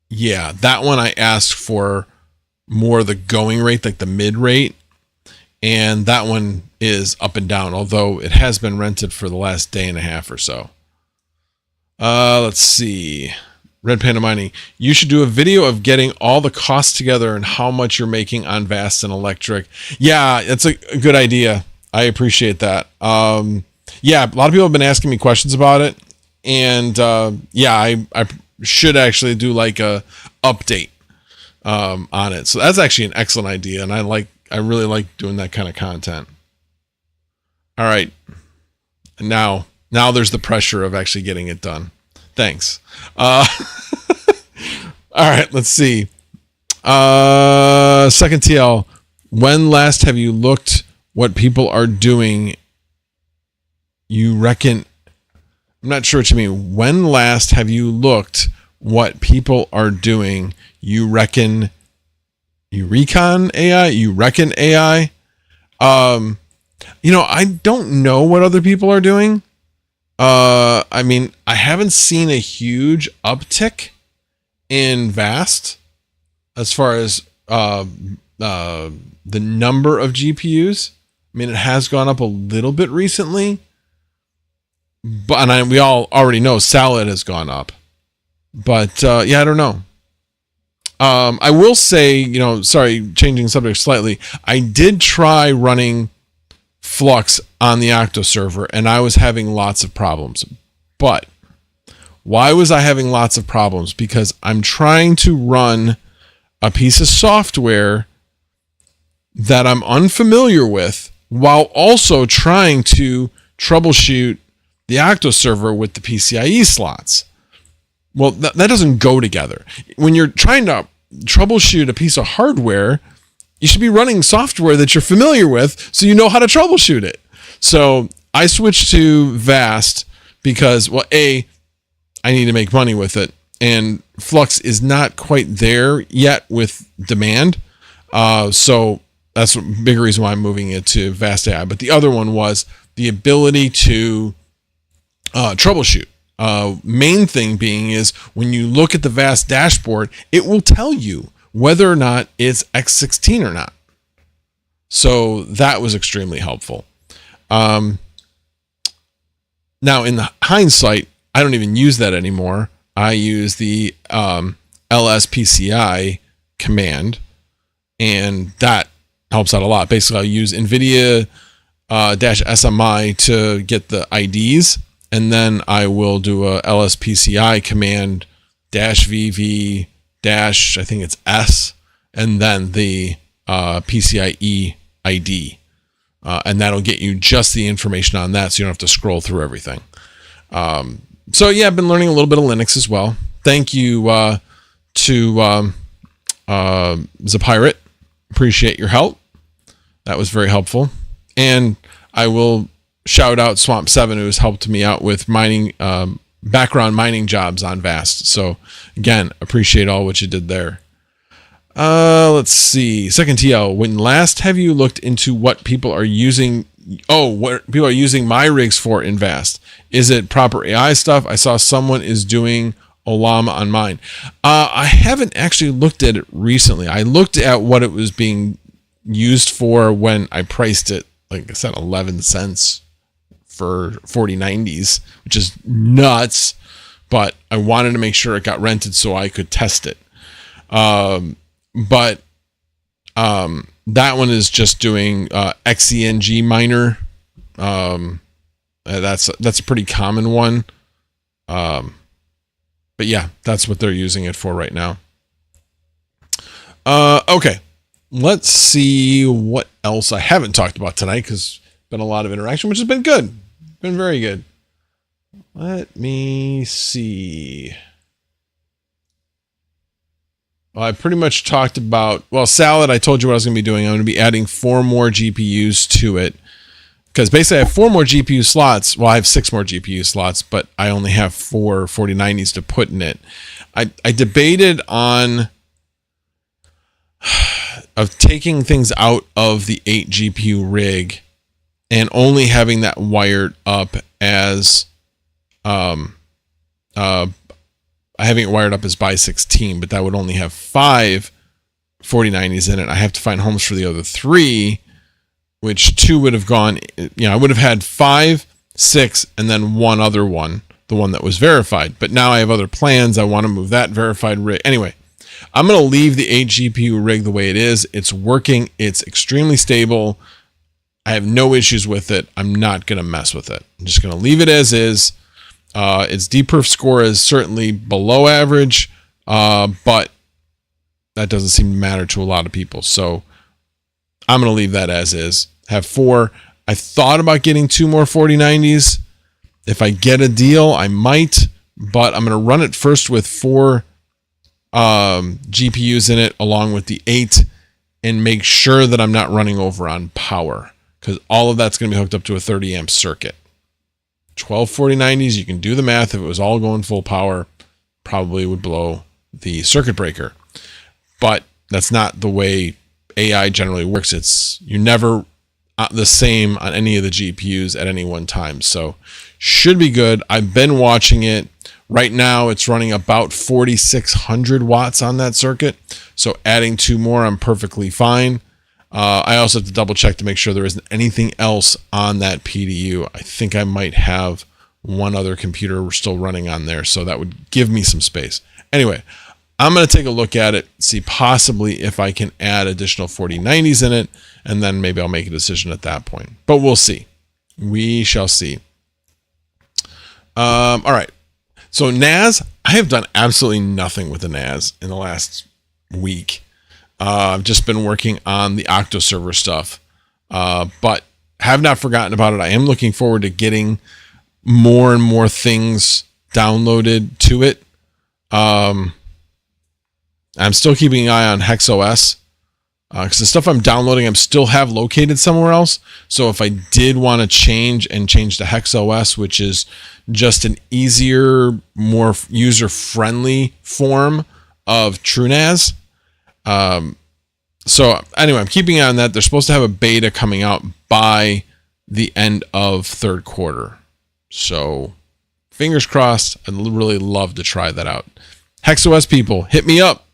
S1: yeah, that one I asked for more the going rate, like the mid rate. And that one is up and down, although it has been rented for the last day and a half or so. Let's see. Red Panda Mining. You should do a video of getting all the costs together and how much you're making on Vast and Electric. Yeah, that's a good idea. I appreciate that. Yeah, a lot of people have been asking me questions about it. And yeah, I should actually do like a update on it. So that's actually an excellent idea. And I really like doing that kind of content. All right. Now there's the pressure of actually getting it done. Thanks. All right, let's see. Second TL. When last have you looked what people are doing? You reckon? I'm not sure what you mean. When last have you looked what people are doing? You reckon? You recon AI? You reckon AI? I don't know what other people are doing. I mean, I haven't seen a huge uptick in Vast as far as the number of GPUs. I mean, it has gone up a little bit recently, but we all already know Salad has gone up. But yeah, I don't know. I will say, sorry, changing subject slightly. I did try running Flux on the Octa server, and I was having lots of problems. But why was I having lots of problems? Because I'm trying to run a piece of software that I'm unfamiliar with while also trying to troubleshoot the Octa server with the PCIe slots. Well, that doesn't go together. When you're trying to troubleshoot a piece of hardware, you should be running software that you're familiar with so you know how to troubleshoot it. So I switched to Vast because, well, I need to make money with it. And Flux is not quite there yet with demand. So that's a big reason why I'm moving it to Vast AI. But the other one was the ability to troubleshoot. Main thing being is when you look at the Vast dashboard, it will tell you whether or not it's X16 or not. So that was extremely helpful. Now in the hindsight, I don't even use that anymore. I use the lspci command, and that helps out a lot. Basically, I'll use NVIDIA -SMI to get the IDs, and then I will do a lspci command -VV I think it's S, and then the PCIe ID. And that'll get you just the information on that, so you don't have to scroll through everything. So yeah, I've been learning a little bit of Linux as well. Thank you to Zapirate. Appreciate your help. That was very helpful. And I will shout out Swamp7, who has helped me out with mining, background mining jobs on Vast. So again, appreciate all what you did there. Let's see. Second TL, when last have you looked into what people are using? Oh, what people are using my rigs for in Vast? Is it proper AI stuff? I saw someone is doing Olama on mine. I haven't actually looked at it recently. I looked at what it was being used for when I priced it, like I said, 11 cents for 4090s, which is nuts, but I wanted to make sure it got rented so I could test it. But that one is just doing XENG miner. That's a pretty common one. But yeah, that's what they're using it for right now. Okay, let's see what else I haven't talked about tonight, because been a lot of interaction, which has been good. Been very good. Let me see. Well, I pretty much talked about, well, Salad, I told you what I was going to be doing. I'm going to be adding 4 more GPUs to it, because basically I have 4 more GPU slots. Well, I have 6 more GPU slots, but I only have 4 4090s to put in it. I debated on of taking things out of the 8 GPU rig and only having that wired up as having it wired up as by 16, but that would only have 5 4090s in it. I have to find homes for the other 3, which 2 would have gone, I would have had 5, 6, and then one other one, the one that was verified. But now I have other plans. I want to move that verified rig. Anyway, I'm going to leave the 8 GPU rig the way it is. It's working. It's extremely stable. I have no issues with it. I'm not going to mess with it. I'm just going to leave it as is. Its dperf score is certainly below average, but that doesn't seem to matter to a lot of people. So I'm going to leave that as is. Have 4. I thought about getting 2 more 4090s. If I get a deal, I might, but I'm going to run it first with 4 GPUs in it along with the 8 and make sure that I'm not running over on power, because all of that's going to be hooked up to a 30 amp circuit. 12 4090s, you can do the math. If it was all going full power, probably would blow the circuit breaker. But that's not the way AI generally works. You're never the same on any of the GPUs at any one time. So should be good. I've been watching it. Right now it's running about 4,600 watts on that circuit. So adding 2 more, I'm perfectly fine. I also have to double check to make sure there isn't anything else on that PDU. I think I might have one other computer still running on there, so that would give me some space. Anyway, I'm going to take a look at it, see possibly if I can add additional 4090s in it, and then maybe I'll make a decision at that point. But we'll see. We shall see. All right. So NAS, I have done absolutely nothing with the NAS in the last week. I've just been working on the Octa server stuff, but have not forgotten about it. I am looking forward to getting more and more things downloaded to it. I'm still keeping an eye on HexOS, because the stuff I'm downloading, I'm still have located somewhere else. So if I did want to change to HexOS, which is just an easier, more user-friendly form of TrueNAS. So anyway, I'm keeping an eye on that. They're supposed to have a beta coming out by the end of 3rd quarter. So fingers crossed. I'd really love to try that out. HexOS people, hit me up.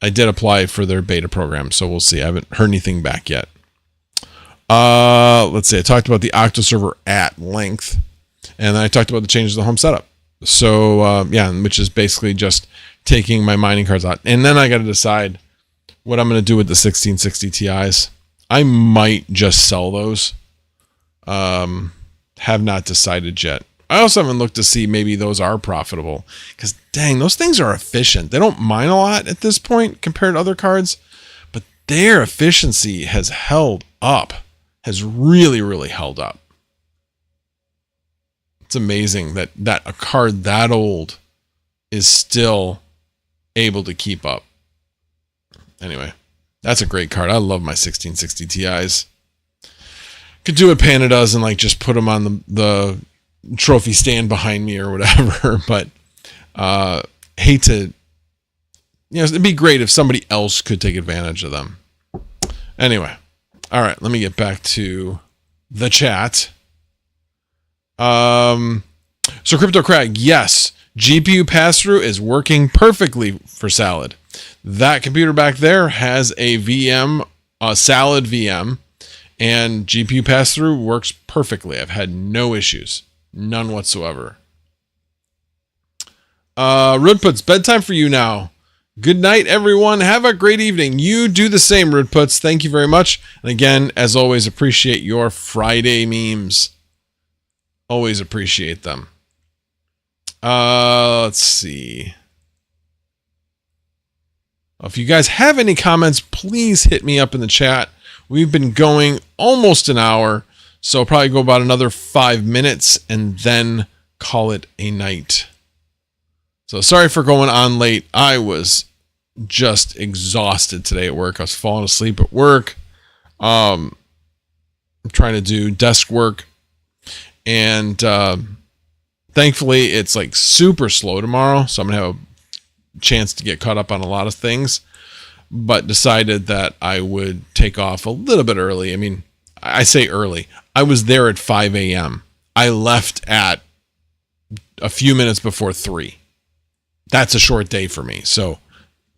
S1: I did apply for their beta program, so we'll see. I haven't heard anything back yet. Let's see. I talked about the Octa server at length, and then I talked about the changes to the home setup. So yeah, which is basically just taking my mining cards out. And then I got to decide what I'm going to do with the 1660 Ti's. I might just sell those. Have not decided yet. I also haven't looked to see maybe those are profitable, because dang, those things are efficient. They don't mine a lot at this point compared to other cards, but their efficiency has held up, has really, really held up. It's amazing that a card that old is still able to keep up. Anyway, that's a great card. I love my 1660 Ti's. Could do what Panda does and like just put them on the trophy stand behind me or whatever, but hate to, it'd be great if somebody else could take advantage of them. Anyway, all right, let me get back to the chat. So Crypto Crag, yes, GPU pass-through is working perfectly for Salad. That computer back there has a VM, a Salad VM, and GPU pass-through works perfectly. I've had no issues. None whatsoever. Rudputs, bedtime for you now. Good night, everyone. Have a great evening. You do the same, Rudputs. Thank you very much. And again, as always, appreciate your Friday memes. Always appreciate them. Let's see. If you guys have any comments, please hit me up in the chat. We've been going almost an hour, so I'll probably go about another 5 minutes and then call it a night. So sorry for going on late. I was just exhausted today at work. I was falling asleep at work. I'm trying to do desk work, and thankfully it's like super slow tomorrow, so I'm gonna have a chance to get caught up on a lot of things, but decided that I would take off a little bit early. I mean, I say early. I was there at 5 a.m. I left at a few minutes before 3. That's a short day for me. So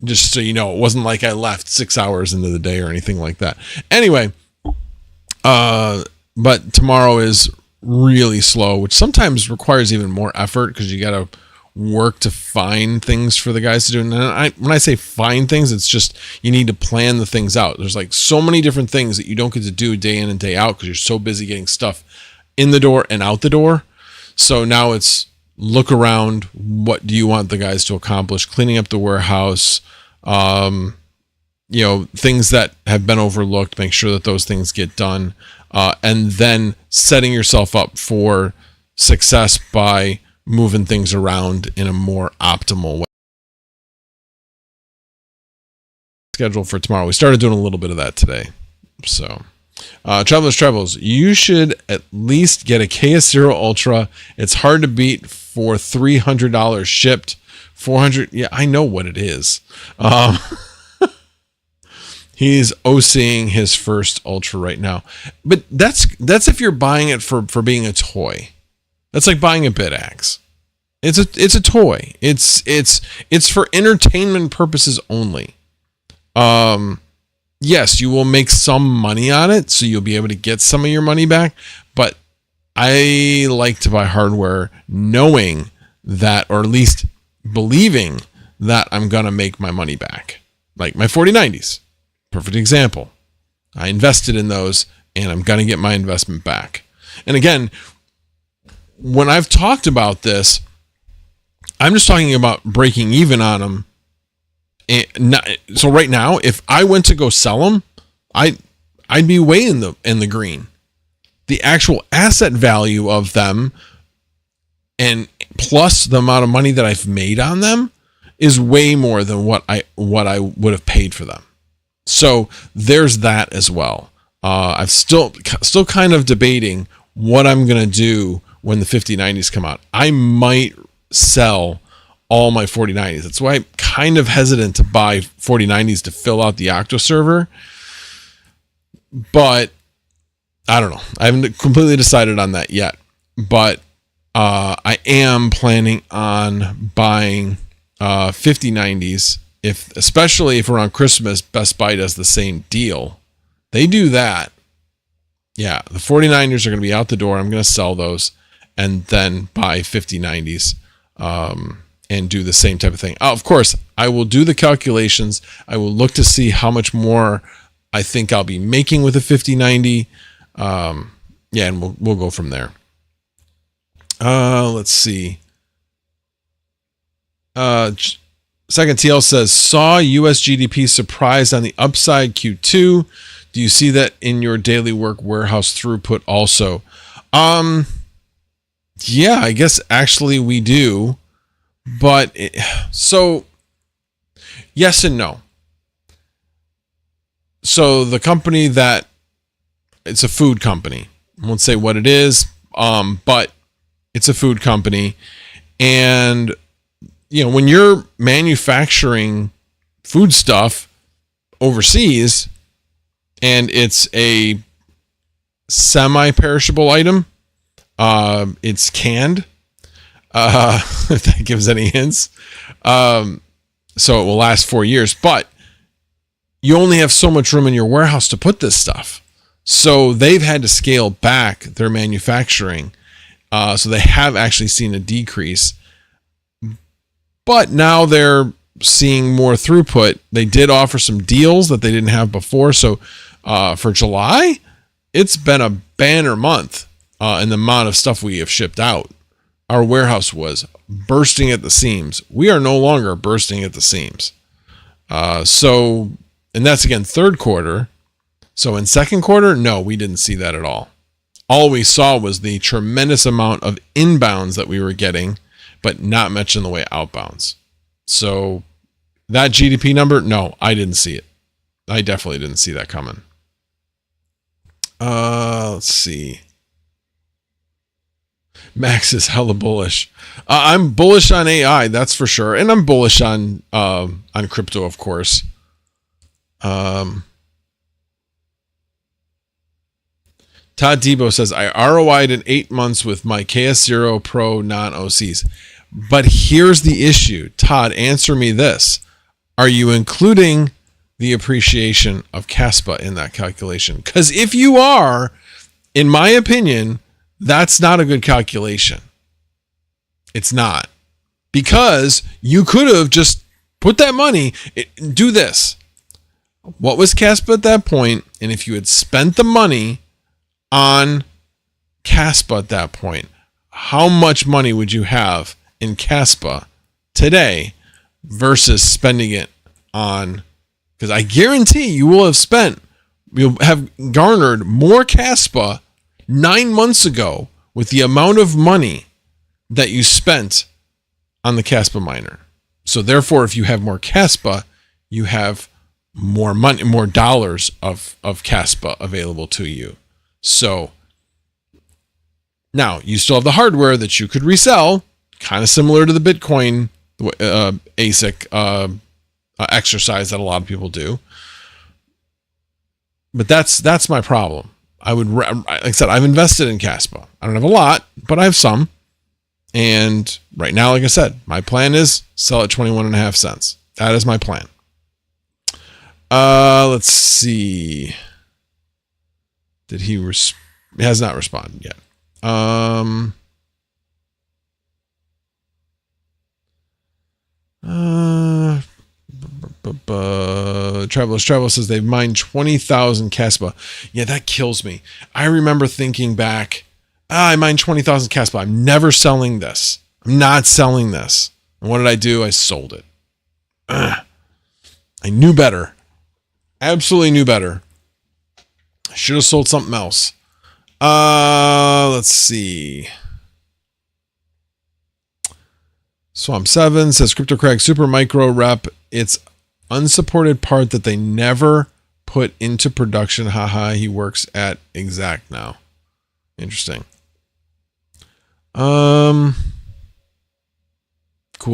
S1: just so you know, it wasn't like I left 6 hours into the day or anything like that. Anyway, but tomorrow is really slow, which sometimes requires even more effort because you got to work to find things for the guys to do. And when I say find things, it's just you need to plan the things out. There's like so many different things that you don't get to do day in and day out because you're so busy getting stuff in the door and out the door. So now it's look around. What do you want the guys to accomplish? Cleaning up the warehouse, things that have been overlooked, make sure that those things get done. And then setting yourself up for success by moving things around in a more optimal way. Schedule for tomorrow. We started doing a little bit of that today. So, Travelers Travels, you should at least get a KS0 Ultra. It's hard to beat for $300 shipped. $400. Yeah, I know what it is. He's OCing his first Ultra right now, but that's if you're buying it for being a toy. That's like buying a BitAxe. It's a toy. It's for entertainment purposes only. Yes, you will make some money on it, so you'll be able to get some of your money back. But I like to buy hardware knowing that, or at least believing that I'm gonna make my money back. Like my 4090s. Perfect example. I invested in those and I'm going to get my investment back. And again, when I've talked about this, I'm just talking about breaking even on them. So right now, if I went to go sell them, I'd be way in the green. The actual asset value of them and plus the amount of money that I've made on them is way more than what I would have paid for them. So there's that as well. I'm still kind of debating what I'm going to do when the 5090s come out. I might sell all my 4090s. That's why I'm kind of hesitant to buy 4090s to fill out the Octa server. But I don't know. I haven't completely decided on that yet. But I am planning on buying 5090s. Especially if around Christmas, Best Buy does the same deal. They do that. Yeah, the 49ers are going to be out the door. I'm going to sell those and then buy 5090s. and do the same type of thing. Of course, I will do the calculations. I will look to see how much more I think I'll be making with a 5090. Yeah, and we'll go from there. Let's see. Second TL says, saw US GDP surprised on the upside Q2. Do you see that in your daily work warehouse throughput also? Yeah, I guess actually we do. But so yes and no. So the company that it's a food company. I won't say what it is, but it's a food company. And you know, when you're manufacturing food stuff overseas and it's a semi-perishable item, it's canned, if that gives any hints. So it will last 4 years, but you only have so much room in your warehouse to put this stuff. So they've had to scale back their manufacturing. So they have actually seen a decrease. But now they're seeing more throughput. They did offer some deals that they didn't have before. So for July, it's been a banner month in the amount of stuff we have shipped out. Our warehouse was bursting at the seams. We are no longer bursting at the seams. And that's again third quarter. So in second quarter, no, we didn't see that at all. All we saw was the tremendous amount of inbounds that we were getting, but not much in the way outbounds. So that GDP number, no, I didn't see it. I definitely didn't see that coming. Let's see. Max is hella bullish. I'm bullish on AI, that's for sure, and I'm bullish on crypto, of course. Todd Debo says, I ROI'd in 8 months with my KS0 Pro non-OCs. But here's the issue. Todd, answer me this. Are you including the appreciation of Caspa in that calculation? Because if you are, in my opinion, that's not a good calculation. It's not. Because you could have just put that money, do this. What was Caspa at that point? And if you had spent the money on Caspa at that point, how much money would you have in Caspa today versus spending it on, because I guarantee you'll have garnered more Caspa 9 months ago with the amount of money that you spent on the Caspa miner. So therefore, if you have more Caspa, you have more money, more dollars of Caspa available to you. So now you still have the hardware that you could resell, kind of similar to the Bitcoin ASIC exercise that a lot of people do. But that's my problem. Like I said, I've invested in Caspa. I don't have a lot, but I have some. And right now, like I said, my plan is sell at 21.5 cents. That is my plan. Let's see. Did he has not responded yet. Travel says they've mined 20,000 Caspa. Yeah, that kills me. I remember thinking back, I mined 20,000 Caspa. I'm never selling this. I'm not selling this. And what did I do? I sold it. I knew better. Absolutely knew better. I should have sold something else. Let's see. Swamp7 says CryptoCrack Super Micro Rep. It's unsupported part that they never put into production. Haha, he works at Exact now. Interesting. Cool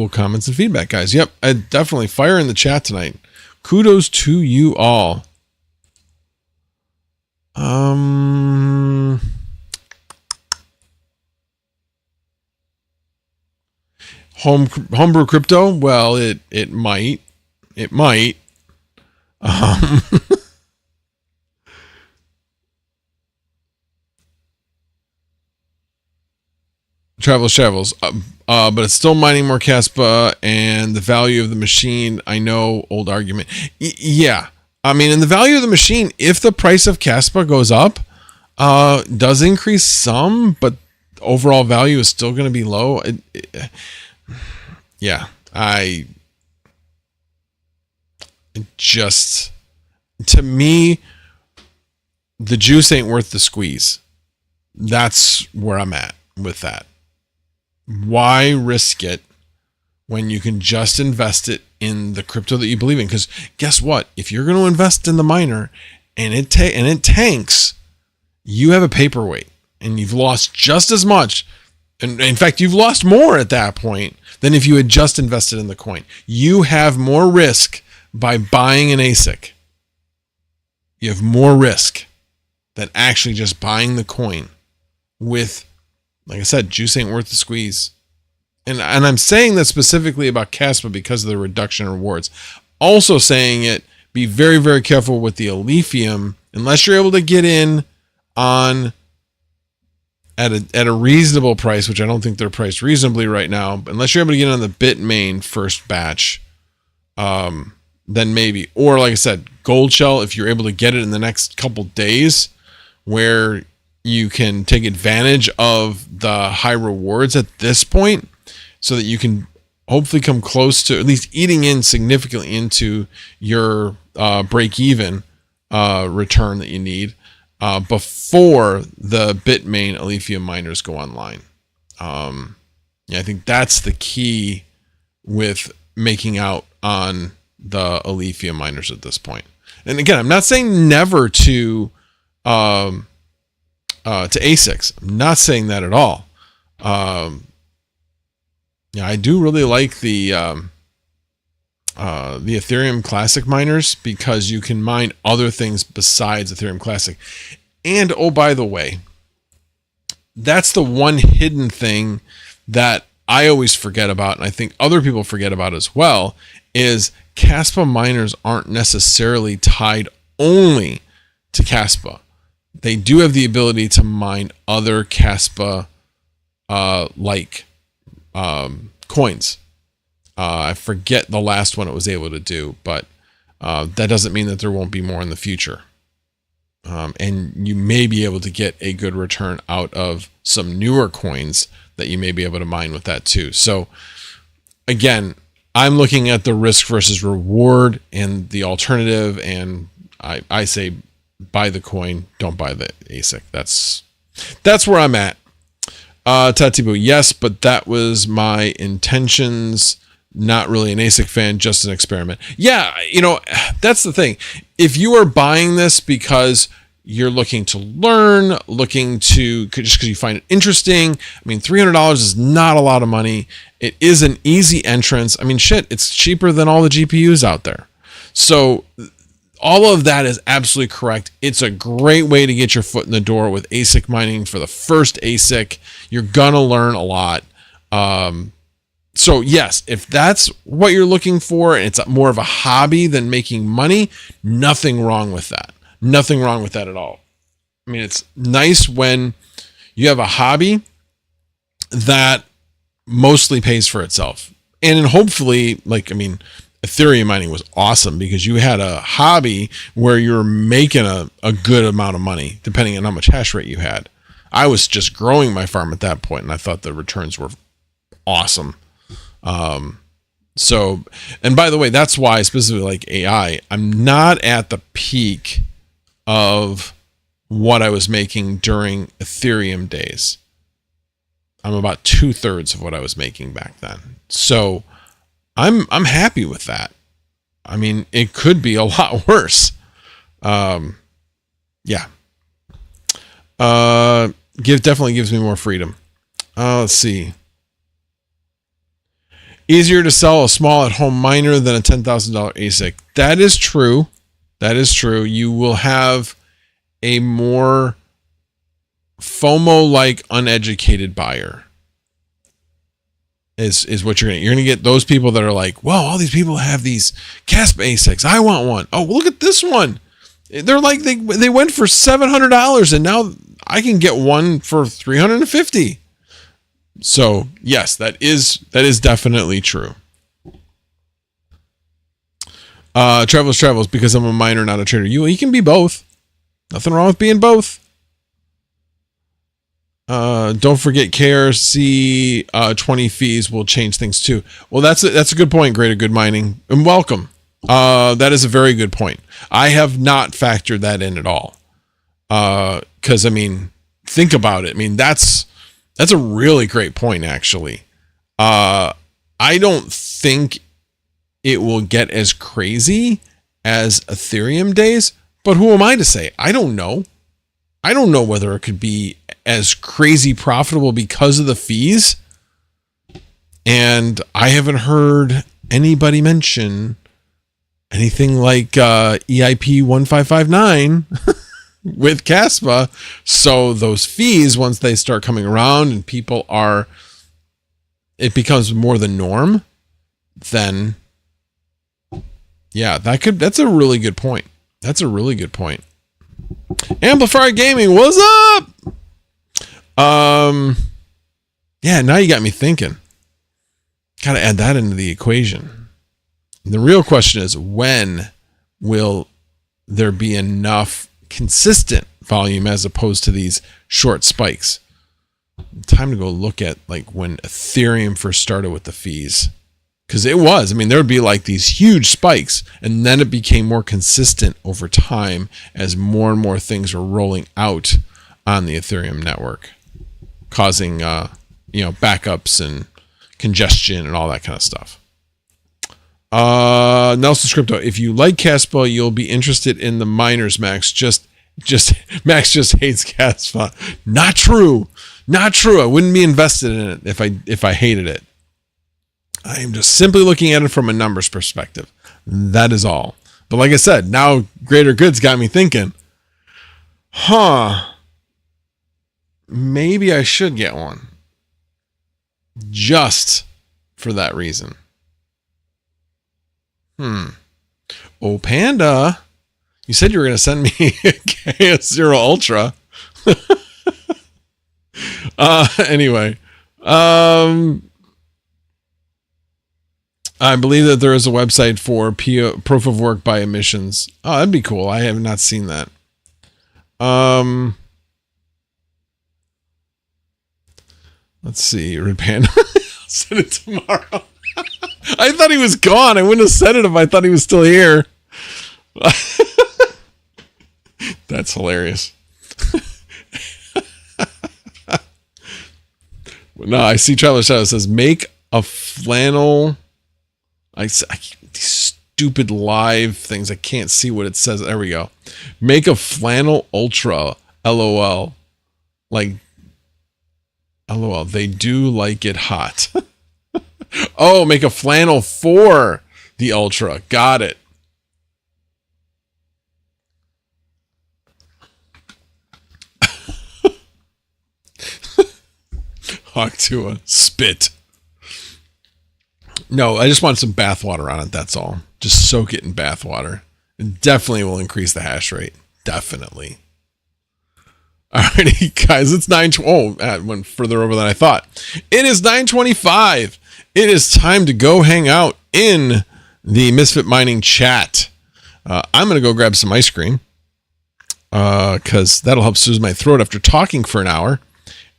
S1: comments and feedback, guys. Yep, I definitely fire in the chat tonight. Kudos to you all. Homebrew crypto. Well, it might. Travels. but it's still mining more Caspa, and the value of the machine, I know, old argument. Yeah. I mean, and the value of the machine, if the price of Caspa goes up, does increase some, but overall value is still going to be low. Yeah. To me, the juice ain't worth the squeeze. That's where I'm at with that. Why risk it when you can just invest it in the crypto that you believe in? Because guess what? If you're going to invest in the miner and it tanks, you have a paperweight and you've lost just as much. And in fact, you've lost more at that point than if you had just invested in the coin. You have more risk by buying an ASIC. You have more risk than actually just buying the coin with, like I said, juice ain't worth the squeeze. And I'm saying that specifically about Caspa because of the reduction in rewards. Also saying it, be very, very careful with the Alephium unless you're able to get in on at a reasonable price, which I don't think they're priced reasonably right now. But unless you're able to get on the Bitmain first batch, then maybe. Or like I said, Gold Shell, if you're able to get it in the next couple days where you can take advantage of the high rewards at this point so that you can hopefully come close to at least eating in significantly into your break-even return that you need before the Bitmain Alephium miners go online. I think that's the key with making out on the Alephium miners at this point. And again, I'm not saying never to ASICs. I'm not saying that at all. I do really like the Ethereum Classic miners because you can mine other things besides Ethereum Classic. And oh, by the way, that's the one hidden thing that I always forget about, and I think other people forget about as well, is Caspa miners aren't necessarily tied only to Caspa. They do have the ability to mine other Caspa like coins. I forget the last one it was able to do, but that doesn't mean that there won't be more in the future. And you may be able to get a good return out of some newer coins that you may be able to mine with that too. So again, I'm looking at the risk versus reward and the alternative, and I say buy the coin, don't buy the ASIC. That's where I'm at. Tatibu, yes, but that was my intentions. Not really an ASIC fan, just an experiment. Yeah, that's the thing. If you are buying this because you're looking to learn, just because you find it interesting, I mean, $300 is not a lot of money. It is an easy entrance. I mean, shit, it's cheaper than all the GPUs out there. So all of that is absolutely correct. It's a great way to get your foot in the door with ASIC mining for the first ASIC. You're going to learn a lot. So yes, if that's what you're looking for and it's more of a hobby than making money, nothing wrong with that. Nothing wrong with that at all. I mean, it's nice when you have a hobby that mostly pays for itself. And hopefully, Ethereum mining was awesome because you had a hobby where you're making a good amount of money, depending on how much hash rate you had. I was just growing my farm at that point, and I thought the returns were awesome. So, and by the way, that's why specifically like AI, I'm not at the peak of what I was making during Ethereum days. I'm about 2/3 of what I was making back then. So I'm happy with that. I mean, it could be a lot worse. Yeah. Definitely gives me more freedom. Let's see. Easier to sell a small at-home miner than a $10,000 ASIC. That is true. That is true. You will have a more FOMO-like uneducated buyer. Is what you're going to get. Those people that are like, well, all these people have these Caspa ASICs. I want one. Oh, look at this one. They're like, they went for $700 and now I can get one for $350. So yes, that is definitely true. Travels because I'm a miner, not a trader. You can be both. Nothing wrong with being both. Don't forget KRC 20 fees will change things too. Well, that's a good point, Greater Good Mining. And welcome. That is a very good point. I have not factored that in at all. Because I mean, think about it. I mean, that's a really great point, actually. I don't think it will get as crazy as Ethereum days, but who am I to say? I don't know. I don't know whether it could be as crazy profitable because of the fees. And I haven't heard anybody mention anything like EIP 1559 with Caspa. So those fees, once they start coming around and it becomes more the norm, then yeah, that's a really good point. That's a really good point. Amplifier Gaming, what's up? Yeah, now you got me thinking. Got to add that into the equation. The real question is, when will there be enough consistent volume as opposed to these short spikes? Time to go look at like when Ethereum first started with the fees. Because it was, I mean, there would be like these huge spikes, and then it became more consistent over time as more and more things were rolling out on the Ethereum network, causing, backups and congestion and all that kind of stuff. Nelson Scripto, if you like Caspa, you'll be interested in the miners, Max. Max just hates Caspa. Not true. Not true. I wouldn't be invested in it if I hated it. I am just simply looking at it from a numbers perspective. That is all. But like I said, now Greater Goods got me thinking, maybe I should get one. Just for that reason. Oh, Panda, you said you were going to send me a KS0 Ultra. Anyway, I believe that there is a website for proof of work by emissions. Oh, that'd be cool. I have not seen that. Let's see. Red Panda. I'll send it tomorrow. I thought he was gone. I wouldn't have said it if I thought he was still here. That's hilarious. No, I see Traveler Shadow says, make a flannel. These stupid live things. I can't see what it says. There we go. Make a flannel ultra. LOL. Like, LOL. They do like it hot. Oh, make a flannel for the ultra. Got it. Octa. Spit. No, I just want some bath water on it. That's all. Just soak it in bath water. It definitely will increase the hash rate. Definitely. Alrighty, guys. It's 9:20. Oh, it went further over than I thought. It is 9:25. It is time to go hang out in the Misfit Mining chat. I'm going to go grab some ice cream because that'll help soothe my throat after talking for an hour.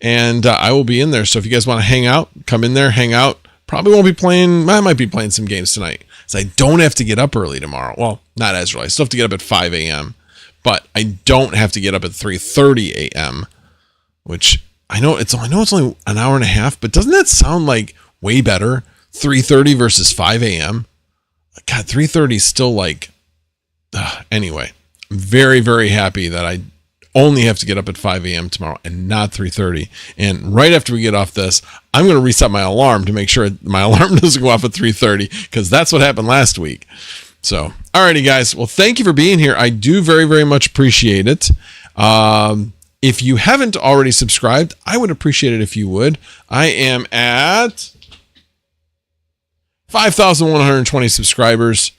S1: And I will be in there. So if you guys want to hang out, come in there, hang out. Probably won't be playing. I might be playing some games tonight. So I don't have to get up early tomorrow. Well, not as early. I still have to get up at 5 a.m. But I don't have to get up at 3:30 a.m. Which I know it's only an hour and a half. But doesn't that sound like way better? 3:30 versus 5 a.m. God, 3:30 is still like. Anyway, I'm very, very happy that I only have to get up at 5 a.m. tomorrow and not 3:30. And right after we get off this, I'm going to reset my alarm to make sure my alarm doesn't go off at 3:30 because that's what happened last week. So, alrighty, guys. Well, thank you for being here. I do very, very much appreciate it. If you haven't already subscribed, I would appreciate it if you would. I am at 5,120 subscribers.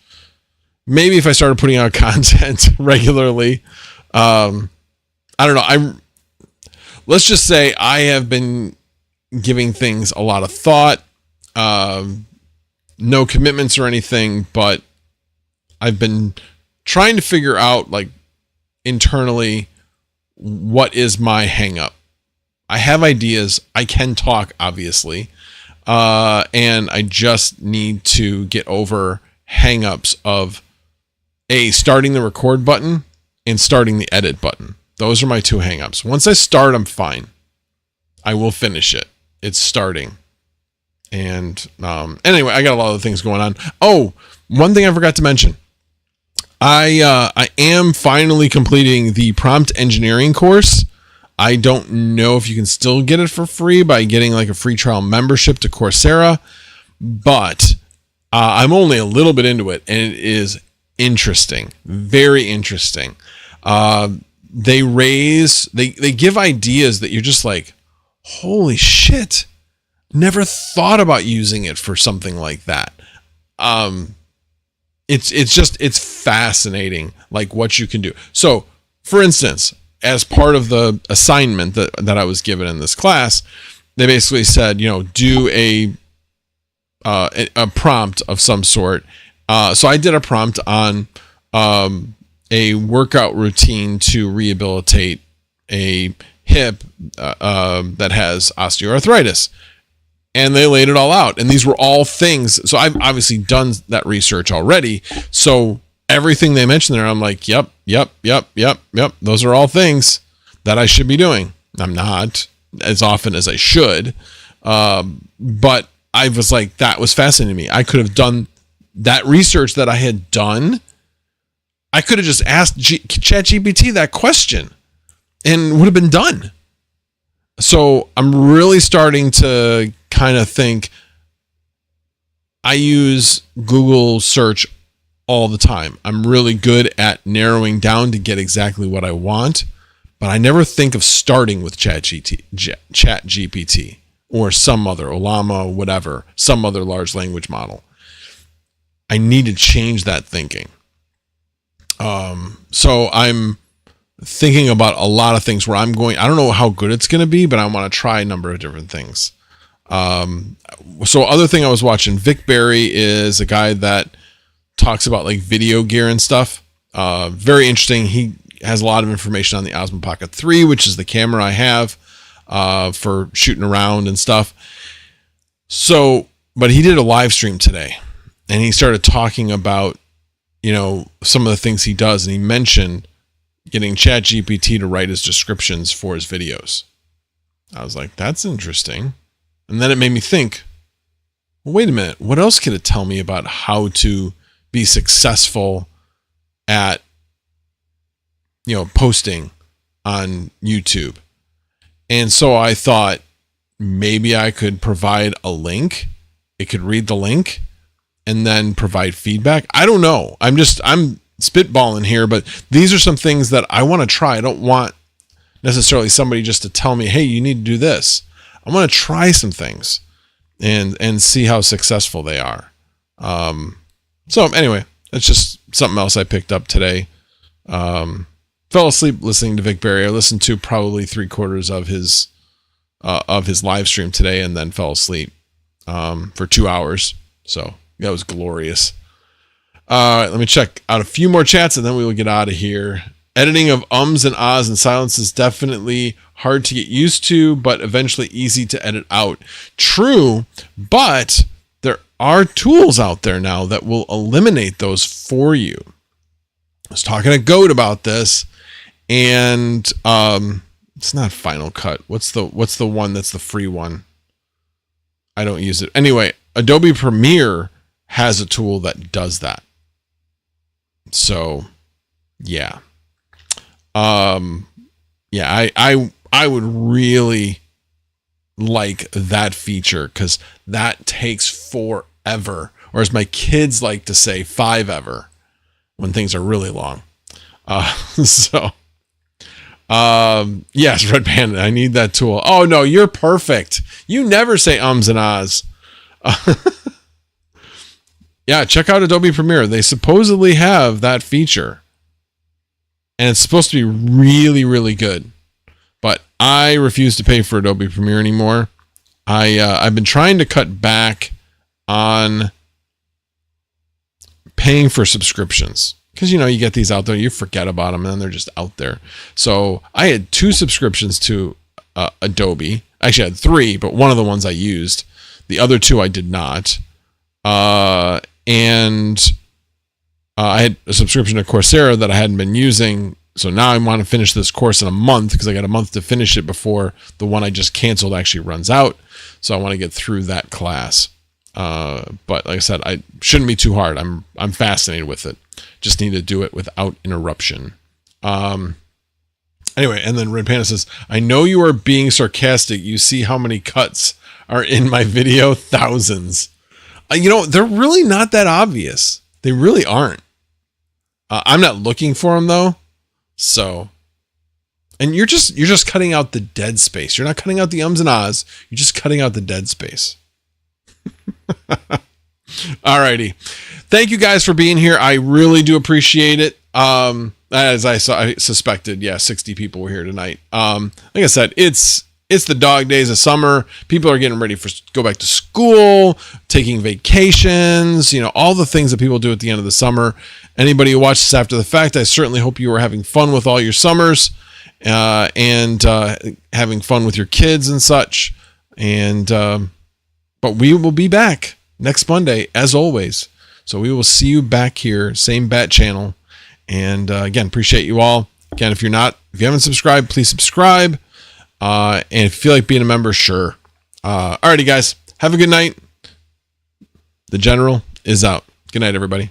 S1: Maybe if I started putting out content regularly, I don't know. Let's just say I have been giving things a lot of thought. No commitments or anything, but I've been trying to figure out, like, internally, what is my hang up. I have ideas. I can talk, obviously. And I just need to get over hang-ups of starting the record button and starting the edit button. Those are my two hang-ups. Once I start, I'm fine. I will finish it. It's starting. And anyway, I got a lot of things going on. Oh, one thing I forgot to mention. I am finally completing the prompt engineering course. I don't know if you can still get it for free by getting like a free trial membership to Coursera, but I'm only a little bit into it, and it is interesting, very interesting. They give ideas that you're just like, holy shit, never thought about using it for something like that. It's fascinating, like what you can do. So, for instance, as part of the assignment that I was given in this class, they basically said, do a prompt of some sort. So I did a prompt on a workout routine to rehabilitate a hip that has osteoarthritis. And they laid it all out. And these were all things. So I've obviously done that research already. So everything they mentioned there, I'm like, yep. Those are all things that I should be doing. I'm not as often as I should. But I was like, that was fascinating to me. I could have done that research that I had done. I could have just asked ChatGPT that question and would have been done. So I'm really starting to kind of think. I use Google search all the time. I'm really good at narrowing down to get exactly what I want, but I never think of starting with ChatGPT or some other Olama, whatever, some other large language model. I need to change that thinking. So I'm thinking about a lot of things where I don't know how good it's going to be, but I want to try a number of different things. So other thing I was watching, Vic Berry is a guy that talks about like video gear and stuff. Very interesting. He has a lot of information on the Osmo Pocket 3, which is the camera I have, for shooting around and stuff. So, but he did a live stream today and he started talking about, some of the things he does. And he mentioned getting ChatGPT to write his descriptions for his videos. I was like, that's interesting. And then it made me think, well, wait a minute. What else could it tell me about how to be successful at, posting on YouTube? And so I thought maybe I could provide a link. It could read the link and then provide feedback. I don't know. I'm spitballing here, but these are some things that I want to try. I don't want necessarily somebody just to tell me, hey, you need to do this. I want to try some things and see how successful they are. So anyway, it's just something else I picked up today. Fell asleep listening to Vic Berry. I listened to probably 3/4 of his live stream today and then fell asleep for 2 hours. So that was glorious. All right, let me check out a few more chats and then we will get out of here. Editing of ums and ahs and silence is definitely hard to get used to, but eventually easy to edit out. True, but there are tools out there now that will eliminate those for you. I was talking to Goat about this, and it's not Final Cut. What's the one that's the free one? I don't use it. Anyway, Adobe Premiere has a tool that does that. So, yeah. I would really like that feature because that takes forever, or as my kids like to say, 5-ever when things are really long. Yes, Red Panda, I need that tool. Oh no, you're perfect. You never say ums and ahs. Yeah, check out Adobe Premiere. They supposedly have that feature. And it's supposed to be really, really good. But I refuse to pay for Adobe Premiere anymore. I've been trying to cut back on paying for subscriptions, because, you know, you get these out there, you forget about them, and then they're just out there. So I had 2 subscriptions to Adobe. Actually, I had 3, but one of the ones I used. The other 2 I did not. I had a subscription to Coursera that I hadn't been using. So now I want to finish this course in a month, because I got a month to finish it before the one I just canceled actually runs out. So I want to get through that class. But like I said, I shouldn't be too hard. I'm fascinated with it. Just need to do it without interruption. Anyway, and then Red Panda says, I know you are being sarcastic. You see how many cuts are in my video? Thousands. You know, they're really not that obvious. They really aren't. I'm not looking for them though. So, and you're just cutting out the dead space. You're not cutting out the ums and ahs. You're just cutting out the dead space. Alrighty. Thank you guys for being here. I really do appreciate it. As I suspected, 60 people were here tonight. Like I said, it's the dog days of summer. People are getting ready for go back to school, taking vacations, you know, all the things that people do at the end of the summer. Anybody who watches this after the fact, I certainly hope you are having fun with all your summers, and having fun with your kids and such. And but we will be back next Monday, as always. So we will see you back here, same bat channel. And again, appreciate you all. Again, if you haven't subscribed, please subscribe. And if you feel like being a member, sure. Alrighty, guys. Have a good night. The General is out. Good night, everybody.